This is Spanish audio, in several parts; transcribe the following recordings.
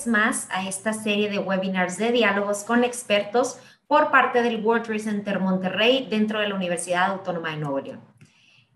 vez más a esta serie de webinars de diálogos con expertos por parte del World Trade Center Monterrey dentro de la Universidad Autónoma de Nuevo León.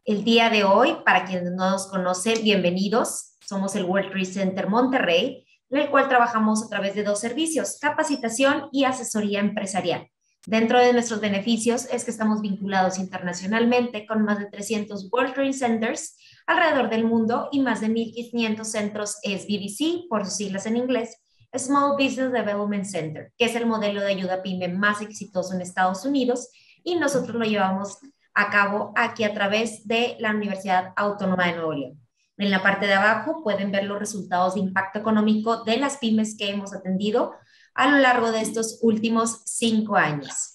El día de hoy, para quienes no nos conocen, bienvenidos. Somos el World Trade Center Monterrey, en el cual trabajamos a través de dos servicios, capacitación y asesoría empresarial. Dentro de nuestros beneficios es que estamos vinculados internacionalmente con más de 300 World Trade Centers alrededor del mundo y más de 1,500 centros SBDC, por sus siglas en inglés, Small Business Development Center, que es el modelo de ayuda PYME más exitoso en Estados Unidos, y nosotros lo llevamos a cabo aquí a través de la Universidad Autónoma de Nuevo León. En la parte de abajo pueden ver los resultados de impacto económico de las pymes que hemos atendido a lo largo de estos últimos 5 años.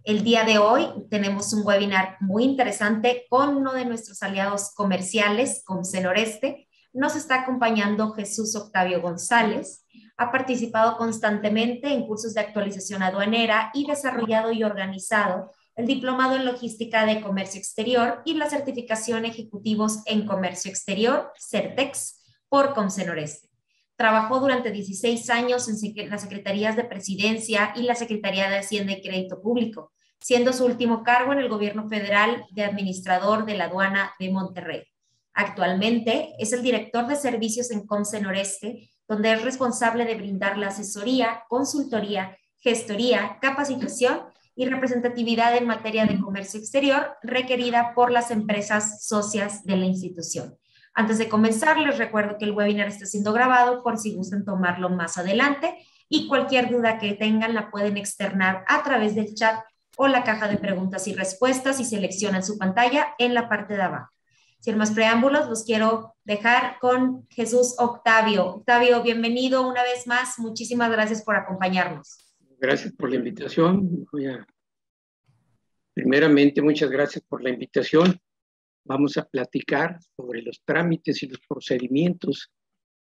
El día de hoy tenemos un webinar muy interesante con uno de nuestros aliados comerciales, Comce Noreste. Nos está acompañando Jesús Octavio González. Ha participado constantemente en cursos de actualización aduanera y desarrollado y organizado el Diplomado en Logística de Comercio Exterior y la certificación Ejecutivos en Comercio Exterior, CERTEX, por Comce Noreste. Trabajó durante 16 años en las Secretarías de Presidencia y la Secretaría de Hacienda y Crédito Público, siendo su último cargo en el Gobierno Federal de Administrador de la Aduana de Monterrey. Actualmente es el director de servicios en Comce Noreste, donde es responsable de brindar la asesoría, consultoría, gestoría, capacitación y representatividad en materia de comercio exterior requerida por las empresas socias de la institución. Antes de comenzar, les recuerdo que el webinar está siendo grabado por si gustan tomarlo más adelante, y cualquier duda que tengan la pueden externar a través del chat o la caja de preguntas y respuestas y seleccionan su pantalla en la parte de abajo. Sin más preámbulos, los quiero dejar con Jesús Octavio. Octavio, bienvenido una vez más. Muchísimas gracias por acompañarnos. Gracias por la invitación. Primeramente, muchas gracias por la invitación. Vamos a platicar sobre los trámites y los procedimientos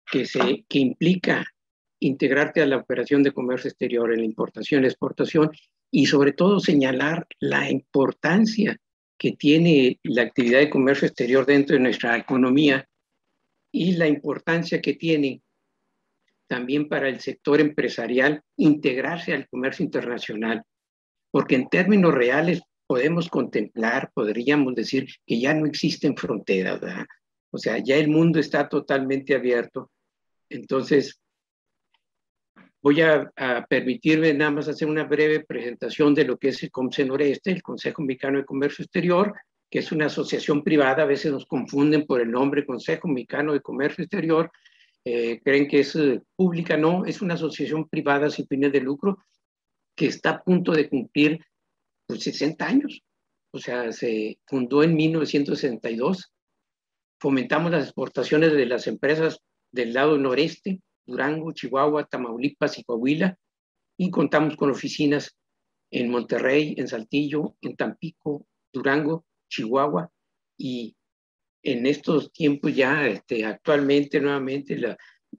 que implica integrarte a la operación de comercio exterior en la importación y exportación, y sobre todo señalar la importancia que tiene la actividad de comercio exterior dentro de nuestra economía y la importancia que tiene también para el sector empresarial integrarse al comercio internacional, porque en términos reales podríamos decir que ya no existen fronteras, ¿verdad? O sea, ya el mundo está totalmente abierto. Entonces, voy a permitirme nada más hacer una breve presentación de lo que es el Comce Noreste, el Consejo Mexicano de Comercio Exterior, que es una asociación privada. A veces nos confunden por el nombre Consejo Mexicano de Comercio Exterior, creen que es pública. No, es una asociación privada sin fines de lucro que está a punto de cumplir 60 años. O sea, se fundó en 1962. Fomentamos las exportaciones de las empresas del lado noreste, Durango, Chihuahua, Tamaulipas y Coahuila, y contamos con oficinas en Monterrey, en Saltillo, en Tampico, Durango, Chihuahua, y en estos tiempos ya actualmente nuevamente,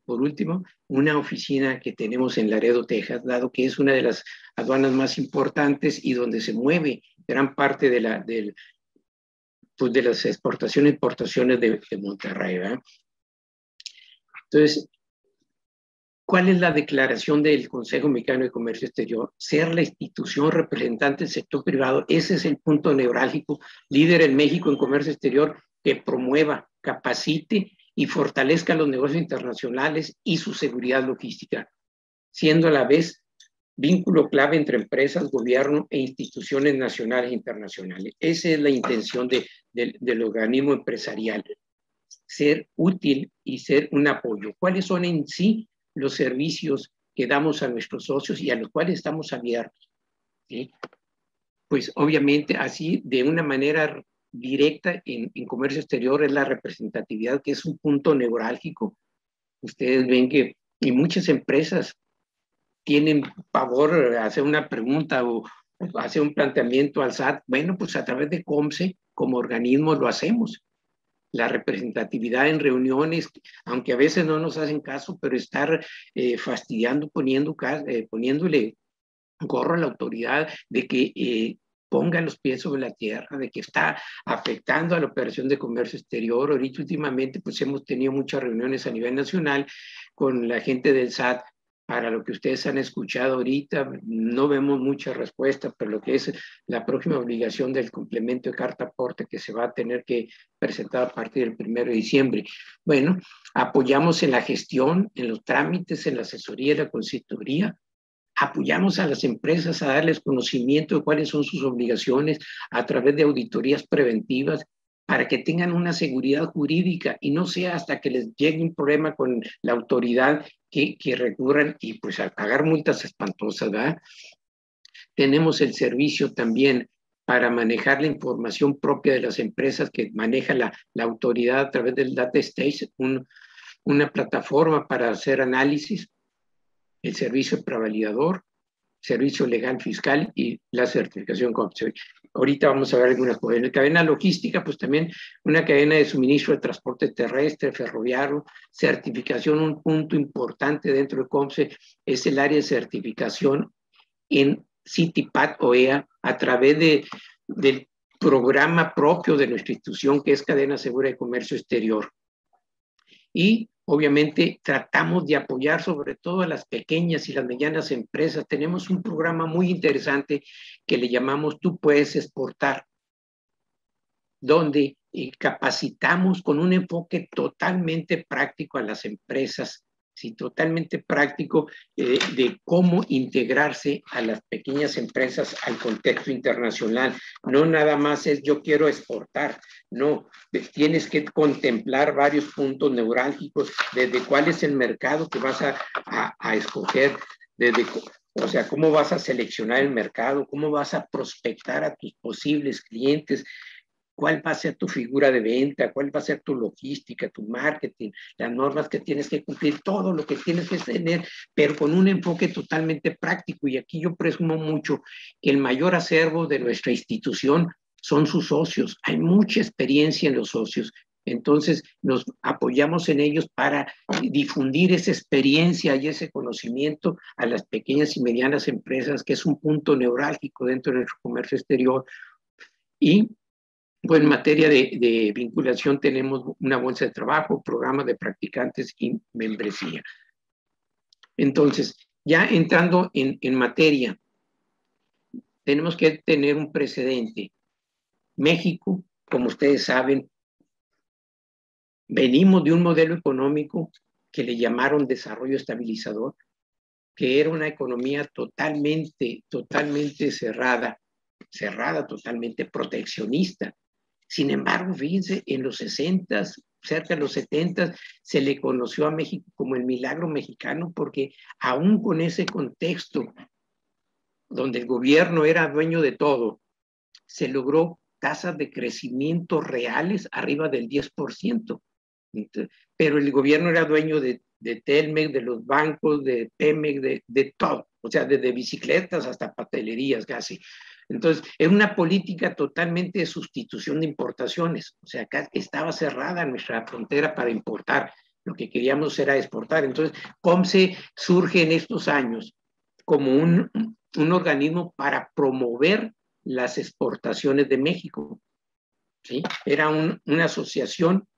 por último, una oficina que tenemos en Laredo, Texas, dado que es una de las aduanas más importantes y donde se mueve gran parte de las exportaciones e importaciones de Monterrey, ¿verdad? Entonces, ¿cuál es la declaración del Consejo Mexicano de Comercio Exterior? Ser la institución representante del sector privado. Ese es el punto neurálgico. Líder en México en comercio exterior, que promueva, capacite y fortalezca los negocios internacionales y su seguridad logística, siendo a la vez vínculo clave entre empresas, gobierno e instituciones nacionales e internacionales. Esa es la intención del organismo empresarial, ser útil y ser un apoyo. ¿Cuáles son en sí los servicios que damos a nuestros socios y a los cuales estamos abiertos? ¿Sí? Pues obviamente así, de una manera directa en comercio exterior, es la representatividad, que es un punto neurálgico. Ustedes ven que y muchas empresas tienen pavor de hacer una pregunta o hacer un planteamiento al SAT. Bueno, pues a través de Comce, como organismo, lo hacemos. La representatividad en reuniones, aunque a veces no nos hacen caso, pero estar fastidiando, poniéndole gorro a la autoridad de que ponga los pies sobre la tierra, de que está afectando a la operación de comercio exterior. Ahorita últimamente pues hemos tenido muchas reuniones a nivel nacional con la gente del SAT para lo que ustedes han escuchado ahorita, no vemos mucha respuesta, pero lo que es la próxima obligación del complemento de carta aporte que se va a tener que presentar a partir del 1 de diciembre. Bueno, apoyamos en la gestión, en los trámites, en la asesoría y la consultoría. Apoyamos a las empresas a darles conocimiento de cuáles son sus obligaciones a través de auditorías preventivas para que tengan una seguridad jurídica y no sea hasta que les llegue un problema con la autoridad que recurran y pues a pagar multas espantosas, ¿verdad? Tenemos el servicio también para manejar la información propia de las empresas que maneja la autoridad a través del Data Stage, una plataforma para hacer análisis, el servicio prevalidador, servicio legal fiscal y la certificación COMSE. Ahorita vamos a ver algunas cosas. En la cadena logística, pues también una cadena de suministro de transporte terrestre, ferroviario, certificación. Un punto importante dentro de COMSE es el área de certificación en CITIPAT OEA a través del programa propio de nuestra institución, que es Cadena Segura de Comercio Exterior. Y obviamente tratamos de apoyar sobre todo a las pequeñas y las medianas empresas. Tenemos un programa muy interesante que le llamamos Tú Puedes Exportar, donde capacitamos con un enfoque totalmente práctico a las empresas, sí, totalmente práctico de cómo integrarse a las pequeñas empresas al contexto internacional. No nada más es yo quiero exportar, no, tienes que contemplar varios puntos neurálgicos, desde cuál es el mercado que vas a escoger, o sea, cómo vas a seleccionar el mercado, cómo vas a prospectar a tus posibles clientes, cuál va a ser tu figura de venta, cuál va a ser tu logística, tu marketing, las normas que tienes que cumplir, todo lo que tienes que tener, pero con un enfoque totalmente práctico. Y aquí yo presumo mucho que el mayor acervo de nuestra institución son sus socios. Hay mucha experiencia en los socios. Entonces nos apoyamos en ellos para difundir esa experiencia y ese conocimiento a las pequeñas y medianas empresas, que es un punto neurálgico dentro de nuestro comercio exterior. Y pues en materia de vinculación tenemos una bolsa de trabajo, programas de practicantes y membresía. Entonces, ya entrando en materia, tenemos que tener un precedente. México, como ustedes saben, venimos de un modelo económico que le llamaron desarrollo estabilizador, que era una economía totalmente cerrada, totalmente proteccionista. Sin embargo, fíjense, en los 60s, cerca de los 70s, se le conoció a México como el milagro mexicano, porque aún con ese contexto donde el gobierno era dueño de todo, se logró tasas de crecimiento reales arriba del 10%. Pero el gobierno era dueño de Telmex, de los bancos, de Pemex, de todo, o sea, desde bicicletas hasta pastelerías casi. Entonces, era una política totalmente de sustitución de importaciones, o sea, acá estaba cerrada nuestra frontera para importar, lo que queríamos era exportar. Entonces, COMSE surge en estos años como un organismo para promover las exportaciones de México, ¿sí? Era una asociación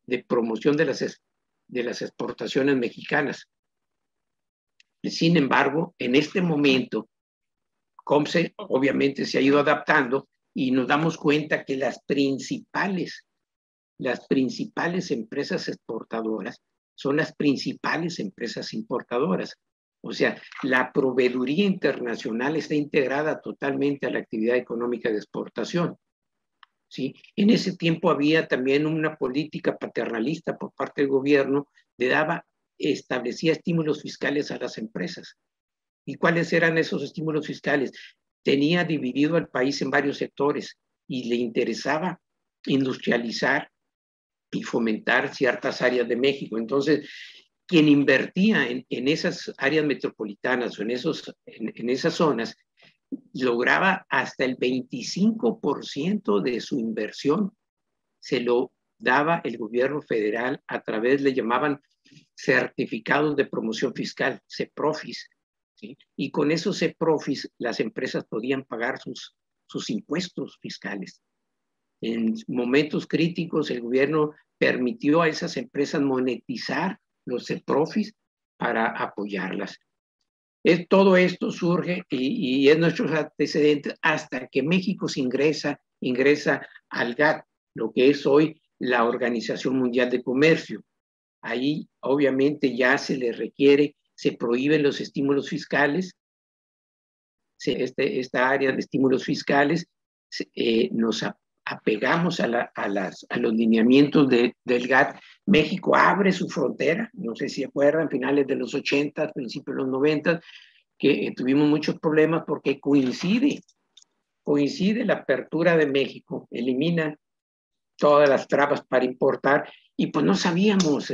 de promoción de las exportaciones mexicanas. Sin embargo, en este momento, COMSE obviamente se ha ido adaptando y nos damos cuenta que las principales empresas exportadoras son las principales empresas importadoras. O sea, la proveeduría internacional está integrada totalmente a la actividad económica de exportación. ¿Sí? En ese tiempo había también una política paternalista por parte del gobierno, establecía estímulos fiscales a las empresas. ¿Y cuáles eran esos estímulos fiscales? Tenía dividido al país en varios sectores y le interesaba industrializar y fomentar ciertas áreas de México. Entonces, quien invertía en esas áreas metropolitanas o en esas zonas, lograba hasta el 25% de su inversión, se lo daba el gobierno federal a través, le llamaban certificados de promoción fiscal, CEPROFIS, ¿sí? Y con esos CEPROFIS las empresas podían pagar sus impuestos fiscales. En momentos críticos el gobierno permitió a esas empresas monetizar los CEPROFIS para apoyarlas. Todo esto surge y es nuestros antecedentes hasta que México se ingresa al GATT, lo que es hoy la Organización Mundial de Comercio. Ahí obviamente ya se le requiere, se prohíben los estímulos fiscales, esta área de estímulos fiscales, nos apegamos a los lineamientos del GATT. México abre su frontera, no sé si acuerdan, finales de los 80, principios de los 90, que tuvimos muchos problemas porque coincide la apertura de México, elimina todas las trabas para importar y pues no sabíamos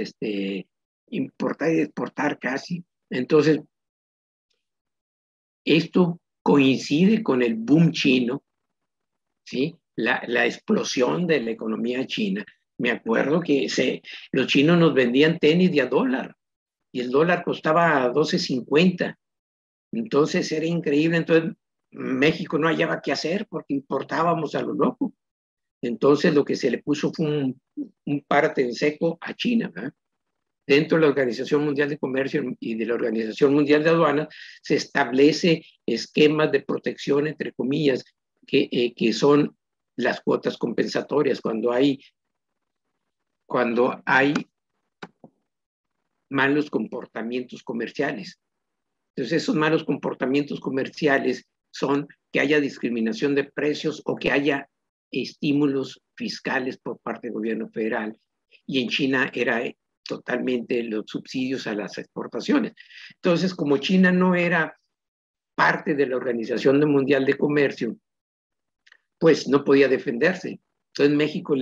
importar y exportar casi. Entonces, esto coincide con el boom chino, ¿sí? La explosión de la economía china. Me acuerdo que los chinos nos vendían tenis de $1 y el dólar costaba 12.50. Entonces era increíble. Entonces México no hallaba qué hacer porque importábamos a lo loco. Entonces lo que se le puso fue un parte en seco a China, ¿verdad? Dentro de la Organización Mundial de Comercio y de la Organización Mundial de Aduanas se establece esquemas de protección, entre comillas, que son las cuotas compensatorias cuando hay malos comportamientos comerciales. Entonces, esos malos comportamientos comerciales son que haya discriminación de precios o que haya estímulos fiscales por parte del gobierno federal. Y en China era totalmente los subsidios a las exportaciones. Entonces, como China no era parte de la Organización Mundial de Comercio, pues no podía defenderse. Entonces México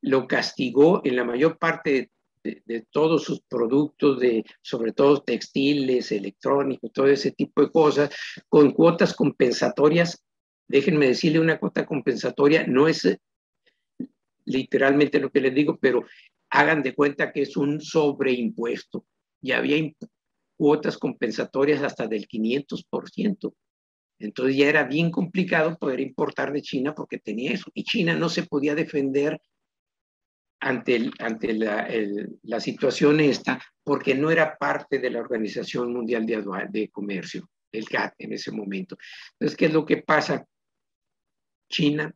lo castigó en la mayor parte de todos sus productos, sobre todo textiles, electrónicos, todo ese tipo de cosas, con cuotas compensatorias. Déjenme decirle, una cuota compensatoria no es literalmente lo que les digo, pero hagan de cuenta que es un sobreimpuesto. Y había cuotas compensatorias hasta del 500%. Entonces ya era bien complicado poder importar de China porque tenía eso. Y China no se podía defender ante la situación esta porque no era parte de la Organización Mundial de Comercio, el GATT en ese momento. Entonces, ¿qué es lo que pasa? China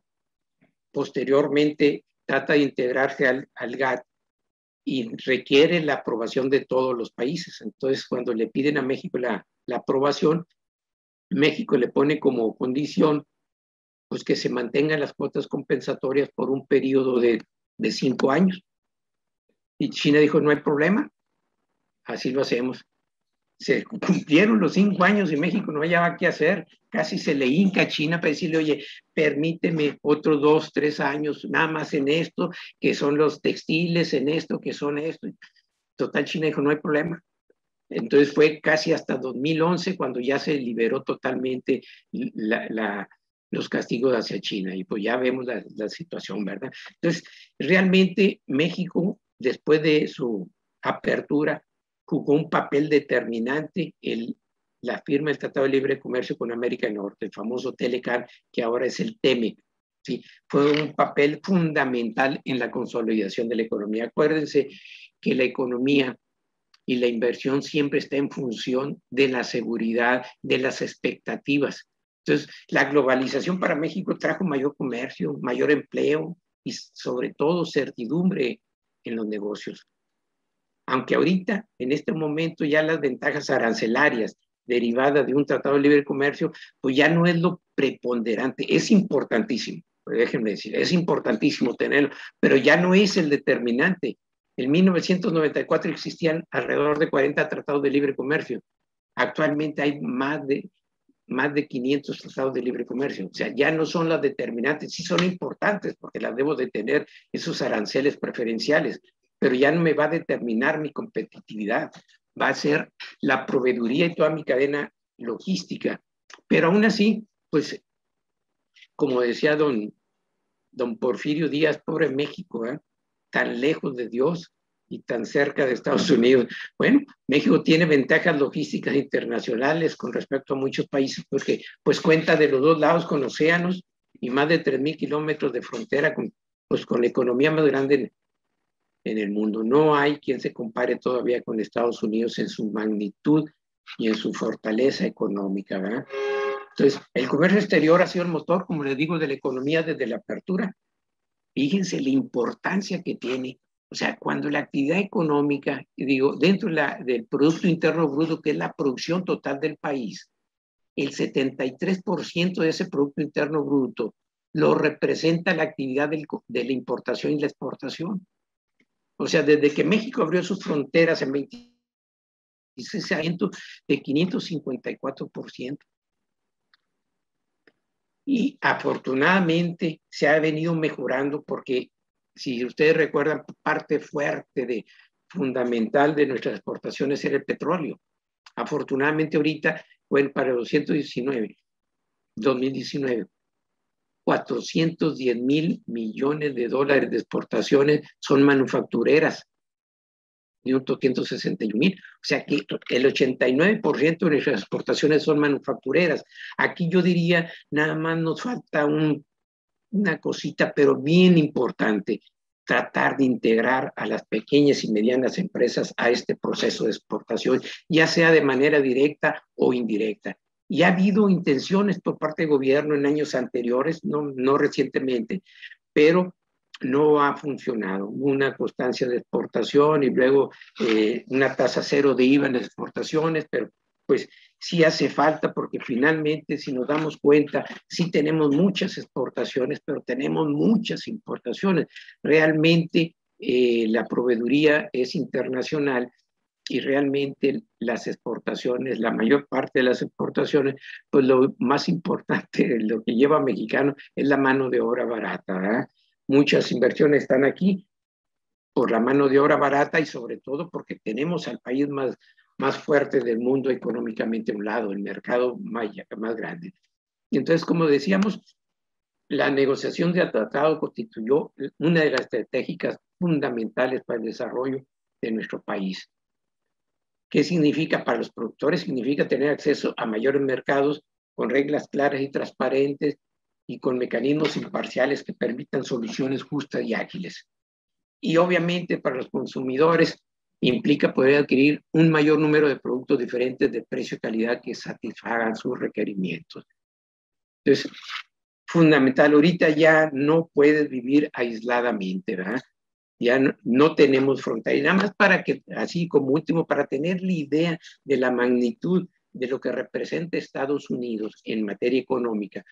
posteriormente trata de integrarse al GATT y requiere la aprobación de todos los países. Entonces, cuando le piden a México la aprobación, México le pone como condición pues que se mantengan las cuotas compensatorias por un periodo de 5 años. Y China dijo, no hay problema, así lo hacemos. Se cumplieron los 5 años y México no hallaba qué hacer. Casi se le hinca a China para decirle, oye, permíteme otros 2, 3 años nada más en esto, que son los textiles, en esto, que son esto. Total, China dijo, no hay problema. Entonces fue casi hasta 2011 cuando ya se liberó totalmente los castigos hacia China y pues ya vemos la situación, ¿verdad? Entonces, realmente México, después de su apertura, jugó un papel determinante en la firma del Tratado de Libre Comercio con América del Norte, el famoso TELECAN, que ahora es el TEMEC. ¿Sí? Fue un papel fundamental en la consolidación de la economía. Acuérdense que la economía y la inversión siempre está en función de la seguridad, de las expectativas. Entonces, la globalización para México trajo mayor comercio, mayor empleo y sobre todo certidumbre en los negocios. Aunque ahorita, en este momento, ya las ventajas arancelarias derivadas de un tratado de libre comercio, pues ya no es lo preponderante, es importantísimo, déjenme decir, es importantísimo tenerlo, pero ya no es el determinante. En 1994 existían alrededor de 40 tratados de libre comercio. Actualmente hay más de 500 tratados de libre comercio. O sea, ya no son las determinantes, sí son importantes porque las debo de tener esos aranceles preferenciales, pero ya no me va a determinar mi competitividad. Va a ser la proveeduría y toda mi cadena logística. Pero aún así, pues, como decía don Porfirio Díaz, pobre México, tan lejos de Dios y tan cerca de Estados Unidos. Bueno, México tiene ventajas logísticas internacionales con respecto a muchos países porque pues cuenta de los dos lados con océanos y más de 3,000 kilómetros de frontera con la economía más grande en el mundo. No hay quien se compare todavía con Estados Unidos en su magnitud y en su fortaleza económica, ¿verdad? Entonces, el comercio exterior ha sido el motor, como les digo, de la economía desde la apertura. Fíjense la importancia que tiene. O sea, cuando la actividad económica, digo, dentro del Producto Interno Bruto, que es la producción total del país, el 73% de ese Producto Interno Bruto lo representa la actividad de la importación y la exportación. O sea, desde que México abrió sus fronteras en 26 años, de 554%. Y afortunadamente se ha venido mejorando porque, si ustedes recuerdan, parte fuerte fundamental de nuestras exportaciones era el petróleo. Afortunadamente ahorita, bueno, para 2019, 410 mil millones de dólares de exportaciones son manufactureras, de un 261,000. O sea que el 89% de nuestras exportaciones son manufactureras. Aquí yo diría, nada más nos falta una cosita, pero bien importante, tratar de integrar a las pequeñas y medianas empresas a este proceso de exportación, ya sea de manera directa o indirecta. Y ha habido intenciones por parte del gobierno en años anteriores, no recientemente, pero no ha funcionado. Una constancia de exportación y luego una tasa cero de IVA en las exportaciones, pero pues sí hace falta porque finalmente, si nos damos cuenta, sí tenemos muchas exportaciones, pero tenemos muchas importaciones. Realmente la proveeduría es internacional y realmente las exportaciones, la mayor parte de las exportaciones, pues lo más importante, lo que lleva a mexicano es la mano de obra barata, ¿verdad? Muchas inversiones están aquí por la mano de obra barata y sobre todo porque tenemos al país más fuerte del mundo económicamente a un lado, el mercado más grande. Y entonces, como decíamos, la negociación de tratado constituyó una de las estratégicas fundamentales para el desarrollo de nuestro país. ¿Qué significa para los productores? Significa tener acceso a mayores mercados con reglas claras y transparentes y con mecanismos imparciales que permitan soluciones justas y ágiles. Y obviamente para los consumidores implica poder adquirir un mayor número de productos diferentes de precio y calidad que satisfagan sus requerimientos. Entonces, fundamental, ahorita ya no puedes vivir aisladamente, ¿verdad? Ya no tenemos frontera. Y nada más para que, así como último, para tener la idea de la magnitud de lo que representa Estados Unidos en materia económica,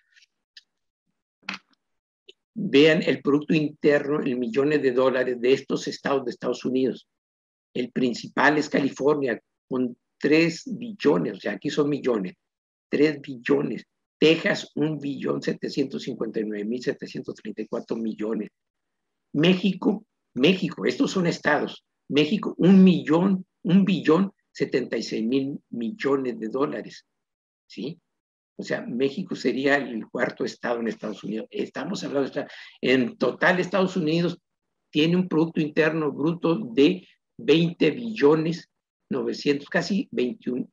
vean el Producto Interno en millones de dólares de estos estados de Estados Unidos. El principal es California, con 3 billones, o sea, aquí son millones, 3 billones. Texas, 1.759.734 millones. México, estos son estados. México, 1.076.000 millones de dólares, ¿sí? O sea, México sería el 4º estado en Estados Unidos. Estamos hablando en total Estados Unidos tiene un Producto Interno Bruto de 20 billones 900, casi 21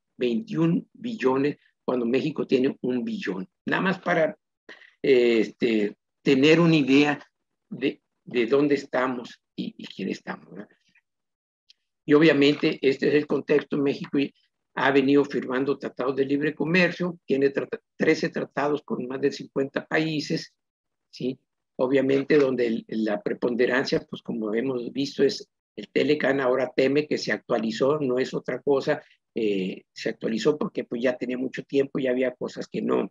billones, cuando México tiene 1 billón. Nada más para tener una idea de dónde estamos y quién estamos, ¿verdad? Y obviamente este es el contexto. México ha venido firmando tratados de libre comercio, tiene 13 tratados con más de 50 países, ¿sí? Obviamente donde la preponderancia, pues como hemos visto, es el Telecan, ahora TEME, que se actualizó, no es otra cosa, se actualizó porque pues ya tenía mucho tiempo y había cosas que no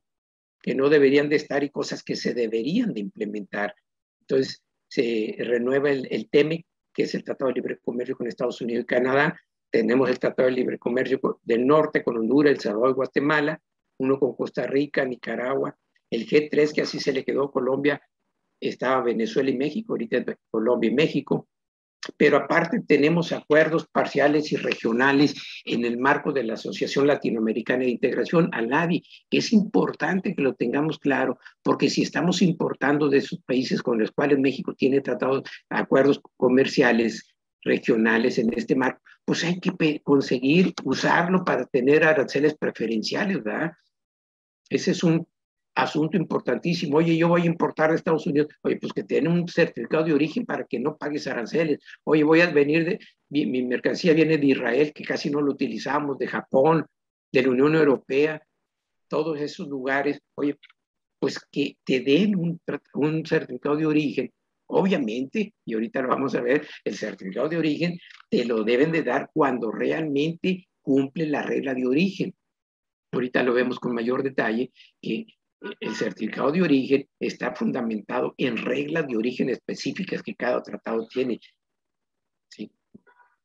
deberían de estar y cosas que se deberían de implementar. Entonces se renueva el TEME, que es el Tratado de Libre Comercio con Estados Unidos y Canadá. Tenemos el Tratado de Libre Comercio del Norte con Honduras, El Salvador y Guatemala, uno con Costa Rica, Nicaragua, el G3, que así se le quedó a Colombia, estaba Venezuela y México, ahorita es Colombia y México, pero aparte tenemos acuerdos parciales y regionales en el marco de la Asociación Latinoamericana de Integración, ALADI, que es importante que lo tengamos claro, porque si estamos importando de esos países con los cuales México tiene tratados, acuerdos comerciales regionales en este marco, pues hay que conseguir usarlo para tener aranceles preferenciales, ¿verdad? Ese es un asunto importantísimo. Oye, yo voy a importar de Estados Unidos. Oye, pues que tiene un certificado de origen para que no pagues aranceles. Oye, voy a venir mi mercancía viene de Israel, que casi no lo utilizamos, de Japón, de la Unión Europea, todos esos lugares. Oye, pues que te den un certificado de origen. Obviamente, y ahorita lo vamos a ver, el certificado de origen te lo deben de dar cuando realmente cumple la regla de origen. Ahorita lo vemos con mayor detalle, que el certificado de origen está fundamentado en reglas de origen específicas que cada tratado tiene. ¿Sí?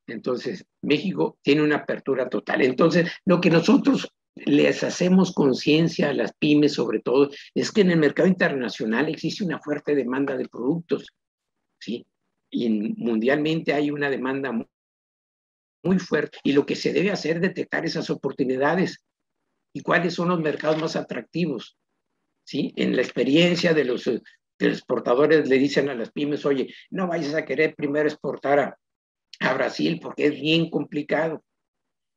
Entonces, México tiene una apertura total. Entonces, lo que nosotros les hacemos conciencia a las pymes, sobre todo, es que en el mercado internacional existe una fuerte demanda de productos, ¿sí? Y mundialmente hay una demanda muy fuerte. Y lo que se debe hacer es detectar esas oportunidades y cuáles son los mercados más atractivos, ¿sí? En la experiencia de los exportadores le dicen a las pymes, oye, no vayas a querer primero exportar a Brasil porque es bien complicado.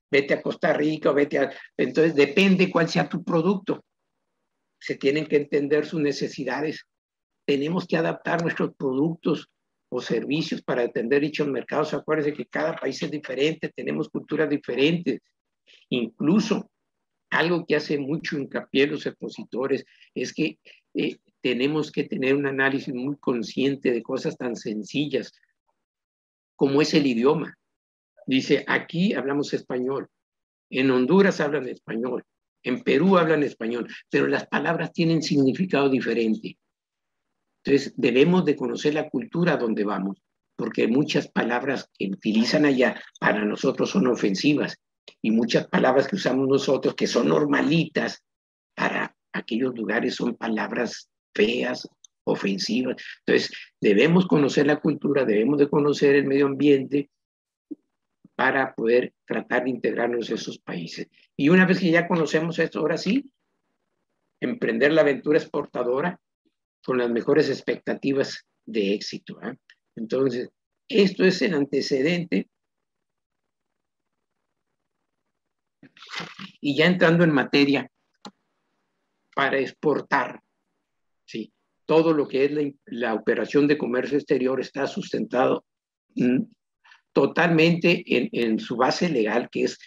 Vete a Costa Rica, vete a... Entonces depende cuál sea tu producto. Se tienen que entender sus necesidades. Tenemos que adaptar nuestros productos o servicios para atender dichos mercados. Acuérdense que cada país es diferente, tenemos culturas diferentes. Incluso algo que hace mucho hincapié los expositores es que tenemos que tener un análisis muy consciente de cosas tan sencillas como es el idioma. Dice, aquí hablamos español, en Honduras hablan español, en Perú hablan español, pero las palabras tienen significado diferente. Entonces, debemos de conocer la cultura donde vamos, porque muchas palabras que utilizan allá para nosotros son ofensivas y muchas palabras que usamos nosotros que son normalitas para aquellos lugares son palabras feas, ofensivas. Entonces, debemos conocer la cultura, debemos de conocer el medio ambiente para poder tratar de integrarnos en esos países. Y una vez que ya conocemos esto, ahora sí, emprender la aventura exportadora con las mejores expectativas de éxito. ¿Eh? Entonces, esto es el antecedente. Y ya entrando en materia, para exportar, ¿sí? Todo lo que es la operación de comercio exterior está sustentado totalmente en su base legal, que es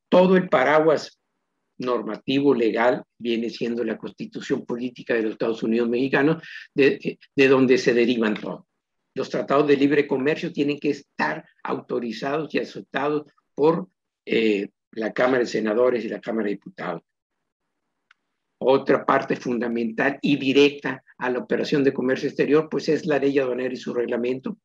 todo el paraguas normativo legal, viene siendo la Constitución Política de los Estados Unidos Mexicanos, de donde se derivan todos. Los tratados de libre comercio tienen que estar autorizados y aceptados por la Cámara de Senadores y la Cámara de Diputados. Otra parte fundamental y directa a la operación de comercio exterior, pues es la ley aduanera y su reglamento,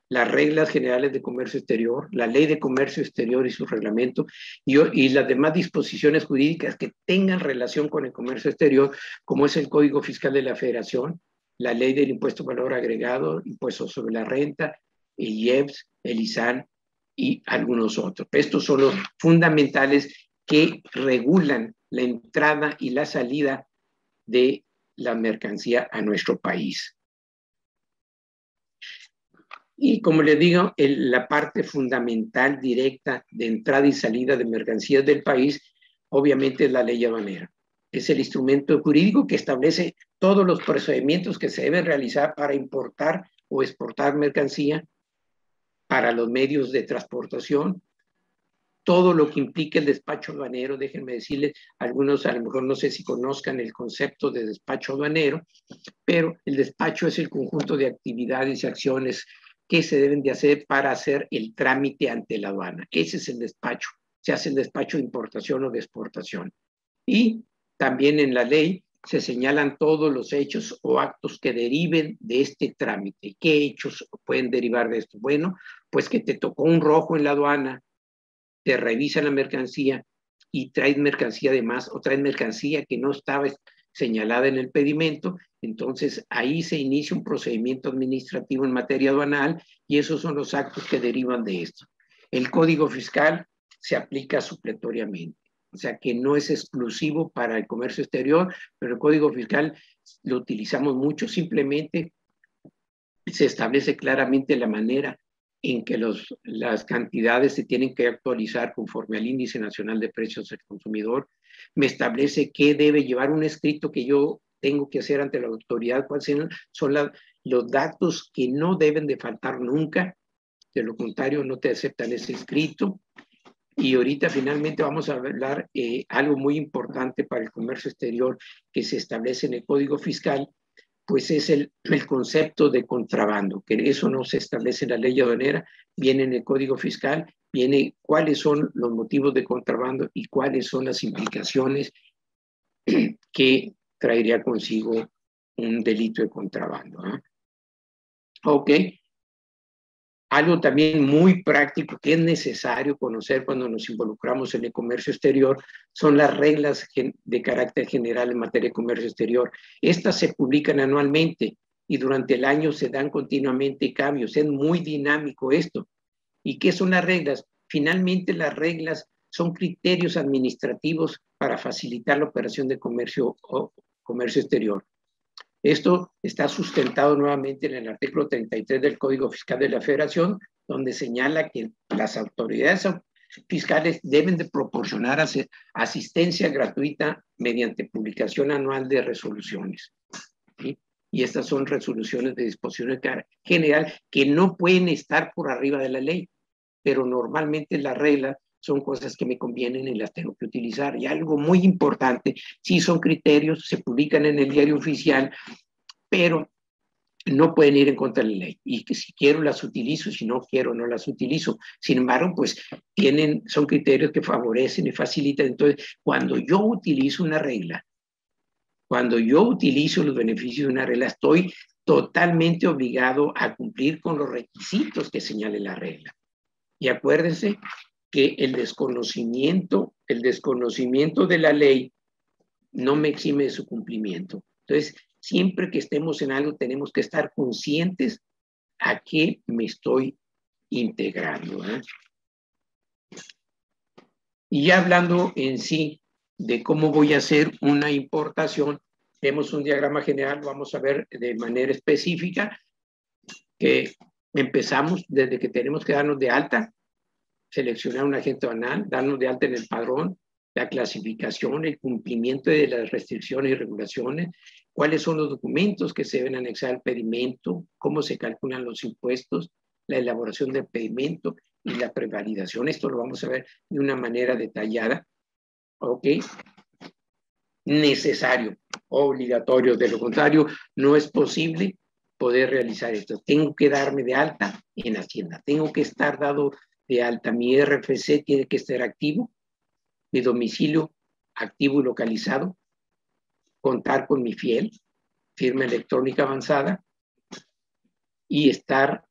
las reglas generales de comercio exterior, la ley de comercio exterior y su reglamento, y las demás disposiciones jurídicas que tengan relación con el comercio exterior, como es el Código Fiscal de la Federación, la ley del impuesto al valor agregado, impuesto sobre la renta, el IEPS, el ISAN y algunos otros. Estos son los fundamentales que regulan la entrada y la salida de la mercancía a nuestro país. Y como les digo, la parte fundamental directa de entrada y salida de mercancías del país, obviamente es la ley aduanera. Es el instrumento jurídico que establece todos los procedimientos que se deben realizar para importar o exportar mercancía, para los medios de transportación, todo lo que implica el despacho aduanero. Déjenme decirles, algunos a lo mejor no sé si conozcan el concepto de despacho aduanero, pero el despacho es el conjunto de actividades y acciones que se deben de hacer para hacer el trámite ante la aduana. Ese es el despacho. Se hace el despacho de importación o de exportación. Y también en la ley se señalan todos los hechos o actos que deriven de este trámite. ¿Qué hechos pueden derivar de esto? Bueno, pues que te tocó un rojo en la aduana, te revisan la mercancía y traes mercancía de más o traes mercancía que no estaba señalada en el pedimento, entonces ahí se inicia un procedimiento administrativo en materia aduanal y esos son los actos que derivan de esto. El Código Fiscal se aplica supletoriamente, o sea que no es exclusivo para el comercio exterior, pero el Código Fiscal lo utilizamos mucho, simplemente se establece claramente la manera en que las cantidades se tienen que actualizar conforme al Índice Nacional de Precios del Consumidor, me establece qué debe llevar un escrito que yo tengo que hacer ante la autoridad, cuáles son los datos que no deben de faltar nunca, de lo contrario no te aceptan ese escrito. Y ahorita finalmente vamos a hablar algo muy importante para el comercio exterior que se establece en el Código Fiscal, pues es el concepto de contrabando, que eso no se establece en la ley aduanera, viene en el Código Fiscal, viene cuáles son los motivos de contrabando y cuáles son las implicaciones que traería consigo un delito de contrabando. Ok. Algo también muy práctico que es necesario conocer cuando nos involucramos en el comercio exterior son las reglas de carácter general en materia de comercio exterior. Estas se publican anualmente y durante el año se dan continuamente cambios. Es muy dinámico esto. ¿Y qué son las reglas? Finalmente las reglas son criterios administrativos para facilitar la operación de comercio o comercio exterior. Esto está sustentado nuevamente en el artículo 33 del Código Fiscal de la Federación, donde señala que las autoridades fiscales deben de proporcionar asistencia gratuita mediante publicación anual de resoluciones. ¿Sí? Y estas son resoluciones de disposición general que no pueden estar por arriba de la ley, pero normalmente las reglas son cosas que me convienen y las tengo que utilizar. Y algo muy importante, sí son criterios, se publican en el diario oficial, pero no pueden ir en contra de la ley. Y que si quiero las utilizo, si no quiero no las utilizo. Sin embargo, pues son criterios que favorecen y facilitan. Entonces, cuando yo utilizo una regla, cuando yo utilizo los beneficios de una regla, estoy totalmente obligado a cumplir con los requisitos que señale la regla. Y acuérdense que el desconocimiento de la ley no me exime de su cumplimiento. Entonces, siempre que estemos en algo, tenemos que estar conscientes a qué me estoy integrando. Y ya hablando en sí de cómo voy a hacer una importación, vemos un diagrama general, vamos a ver de manera específica que empezamos desde que tenemos que darnos de alta, seleccionar un agente aduanal, darnos de alta en el padrón, la clasificación, el cumplimiento de las restricciones y regulaciones, cuáles son los documentos que se deben anexar al pedimento, cómo se calculan los impuestos, la elaboración del pedimento y la prevalidación. Esto lo vamos a ver de una manera detallada. ¿Ok? Necesario, obligatorio. De lo contrario, no es posible poder realizar esto. Tengo que darme de alta en Hacienda. Tengo que estar dado de alta. Mi RFC tiene que estar activo. Mi domicilio activo y localizado. Contar con mi fiel, firma electrónica avanzada y estar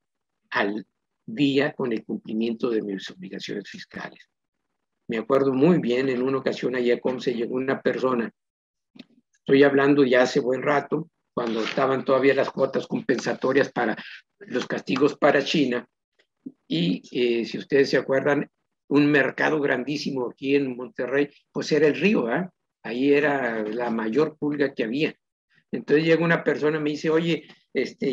al día con el cumplimiento de mis obligaciones fiscales. Me acuerdo muy bien, en una ocasión allá a COMSE llegó una persona, estoy hablando ya hace buen rato, cuando estaban todavía las cuotas compensatorias para los castigos para China, y si ustedes se acuerdan, un mercado grandísimo aquí en Monterrey, pues era el río, ¿eh? Ahí era la mayor pulga que había. Entonces llega una persona y me dice, oye,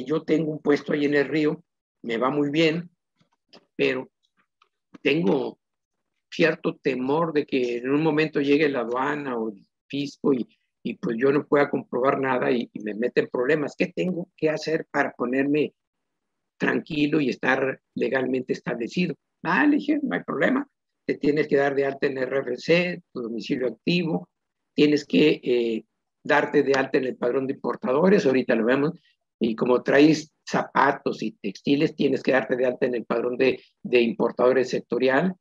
yo tengo un puesto ahí en el río, me va muy bien, pero tengo cierto temor de que en un momento llegue la aduana o el fisco y pues yo no pueda comprobar nada y me meten problemas. ¿Qué tengo que hacer para ponerme tranquilo y estar legalmente establecido? Le dije, no hay problema. Te tienes que dar de alta en RFC, tu domicilio activo, tienes que darte de alta en el padrón de importadores, ahorita lo vemos, y como traes zapatos y textiles, tienes que darte de alta en el padrón de importadores sectorial,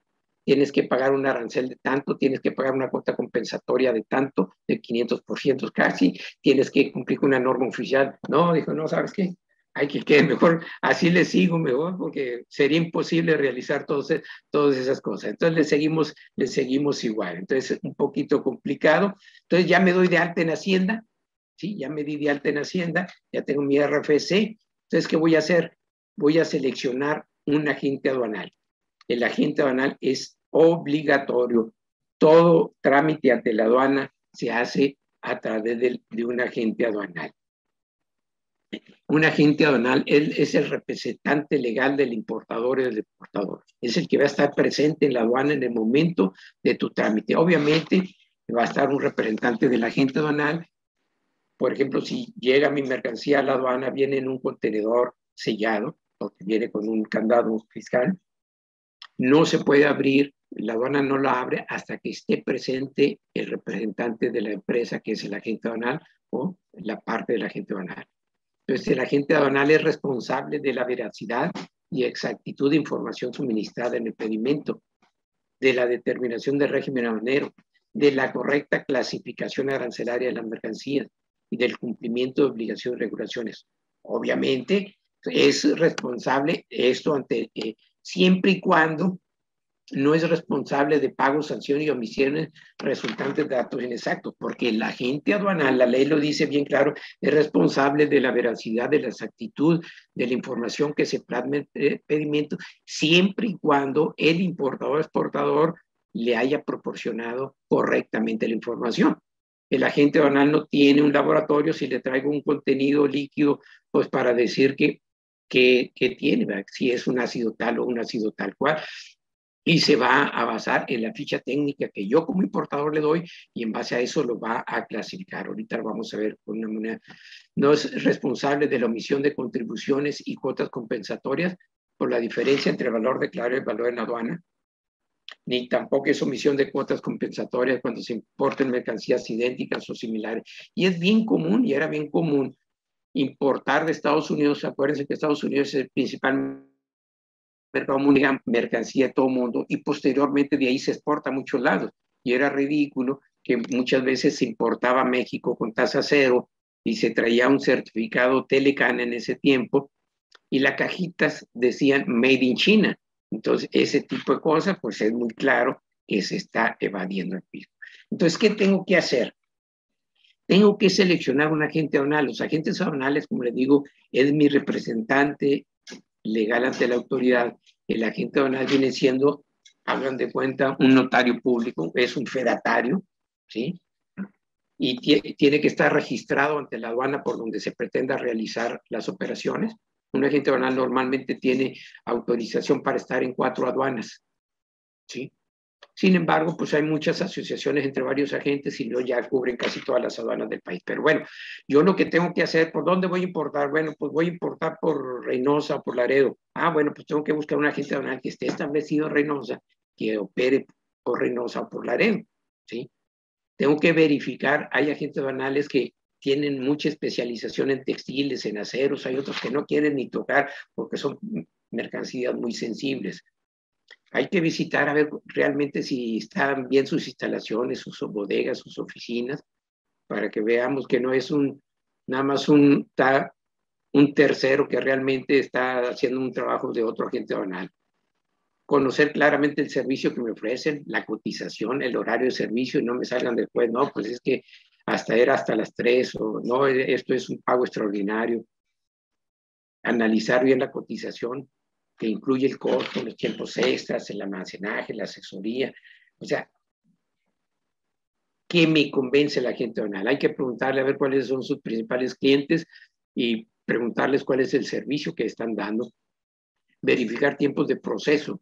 tienes que pagar un arancel de tanto, tienes que pagar una cuota compensatoria de tanto, de 500% casi, tienes que cumplir con una norma oficial. No, dijo, no, ¿sabes qué? Hay que mejor, así le sigo mejor, porque sería imposible realizar todas esas cosas. Entonces le seguimos igual. Entonces, un poquito complicado. Entonces, ya me doy de alta en Hacienda, ¿sí? Ya me di de alta en Hacienda, ya tengo mi RFC. Entonces, ¿qué voy a hacer? Voy a seleccionar un agente aduanal. El agente aduanal es obligatorio. Todo trámite ante la aduana se hace a través de un agente aduanal. Un agente aduanal es el representante legal del importador y del exportador. Es el que va a estar presente en la aduana en el momento de tu trámite. Obviamente va a estar un representante del agente aduanal. Por ejemplo, si llega mi mercancía a la aduana, viene en un contenedor sellado, porque viene con un candado fiscal, no se puede abrir, la aduana no la abre hasta que esté presente el representante de la empresa, que es el agente aduanal o la parte del agente aduanal. Entonces, el agente aduanal es responsable de la veracidad y exactitud de información suministrada en el pedimento, de la determinación del régimen aduanero, de la correcta clasificación arancelaria de las mercancías y del cumplimiento de obligaciones y regulaciones. Obviamente, es responsable esto ante, siempre y cuando no es responsable de pagos, sanciones y omisiones resultantes de datos inexactos, porque el agente aduanal, la ley lo dice bien claro, es responsable de la veracidad, de la exactitud, de la información que se plasma en el pedimento, siempre y cuando el importador o exportador le haya proporcionado correctamente la información. El agente aduanal no tiene un laboratorio si le traigo un contenido líquido, pues para decir que tiene, ¿verdad? Si es un ácido tal o un ácido tal cual, y se va a basar en la ficha técnica que yo como importador le doy y en base a eso lo va a clasificar. Ahorita lo vamos a ver con una manera. No es responsable de la omisión de contribuciones y cuotas compensatorias por la diferencia entre el valor declarado y el valor en la aduana, ni tampoco es omisión de cuotas compensatorias cuando se importen mercancías idénticas o similares. Y es bien común, y era bien común, importar de Estados Unidos. Acuérdense que Estados Unidos es el principal mercado mundial, mercancía de todo el mundo, y posteriormente de ahí se exporta a muchos lados. Y era ridículo que muchas veces se importaba a México con tasa cero y se traía un certificado Telecan en ese tiempo y las cajitas decían Made in China. Entonces, ese tipo de cosas, pues es muy claro que se está evadiendo el fisco. Entonces, ¿qué tengo que hacer? Tengo que seleccionar un agente aduanal. Los agentes aduanales, como les digo, es mi representante legal ante la autoridad. El agente aduanal viene siendo, hagan de cuenta, un notario público, es un fedatario, ¿sí? Y tiene que estar registrado ante la aduana por donde se pretenda realizar las operaciones. Un agente aduanal normalmente tiene autorización para estar en 4 aduanas, ¿sí? Sin embargo, pues hay muchas asociaciones entre varios agentes y luego ya cubren casi todas las aduanas del país. Pero bueno, yo lo que tengo que hacer, ¿por dónde voy a importar? Bueno, pues voy a importar por Reynosa o por Laredo. Ah, bueno, pues tengo que buscar un agente aduanal que esté establecido en Reynosa, que opere por Reynosa o por Laredo, ¿sí? Tengo que verificar, hay agentes aduanales que tienen mucha especialización en textiles, en aceros, hay otros que no quieren ni tocar porque son mercancías muy sensibles. Hay que visitar a ver realmente si están bien sus instalaciones, sus bodegas, sus oficinas, para que veamos que no es nada más un tercero que realmente está haciendo un trabajo de otro agente aduanal. Conocer claramente el servicio que me ofrecen, la cotización, el horario de servicio, y no me salgan después, no, pues es que era hasta las 3, o no, esto es un pago extraordinario. Analizar bien la cotización, que incluye el costo, los tiempos extras, el almacenaje, la asesoría. O sea, ¿qué me convence la gente aduanal? Hay que preguntarle a ver cuáles son sus principales clientes y preguntarles cuál es el servicio que están dando. Verificar tiempos de proceso.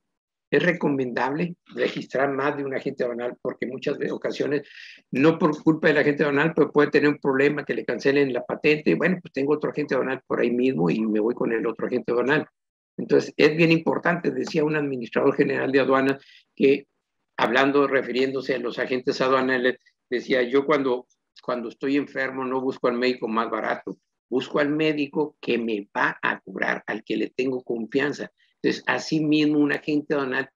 Es recomendable registrar más de un agente aduanal porque muchas ocasiones, no por culpa del agente aduanal, pero puede tener un problema que le cancelen la patente. Bueno, pues tengo otro agente aduanal por ahí mismo y me voy con el otro agente aduanal. Entonces, es bien importante, decía un administrador general de aduanas, que hablando, refiriéndose a los agentes aduanales, decía, yo cuando estoy enfermo no busco al médico más barato, busco al médico que me va a curar, al que le tengo confianza. Entonces, así mismo un agente aduanal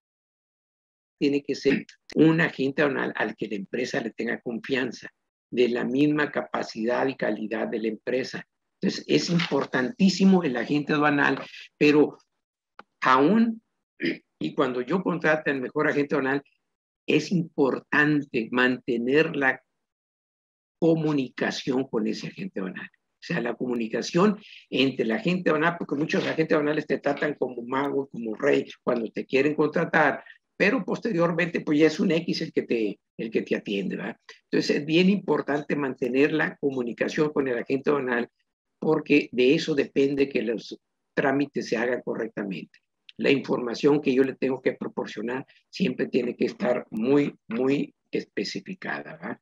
tiene que ser un agente aduanal al que la empresa le tenga confianza, de la misma capacidad y calidad de la empresa. Entonces, es importantísimo el agente aduanal, pero aún, y cuando yo contrate al mejor agente aduanal, es importante mantener la comunicación con ese agente aduanal. O sea, la comunicación entre el agente aduanal, porque muchos agentes aduanales te tratan como mago, como rey, cuando te quieren contratar, pero posteriormente pues ya es un X el que te atiende, ¿verdad? Entonces es bien importante mantener la comunicación con el agente aduanal porque de eso depende que los trámites se hagan correctamente. La información que yo le tengo que proporcionar siempre tiene que estar muy, muy especificada, ¿verdad?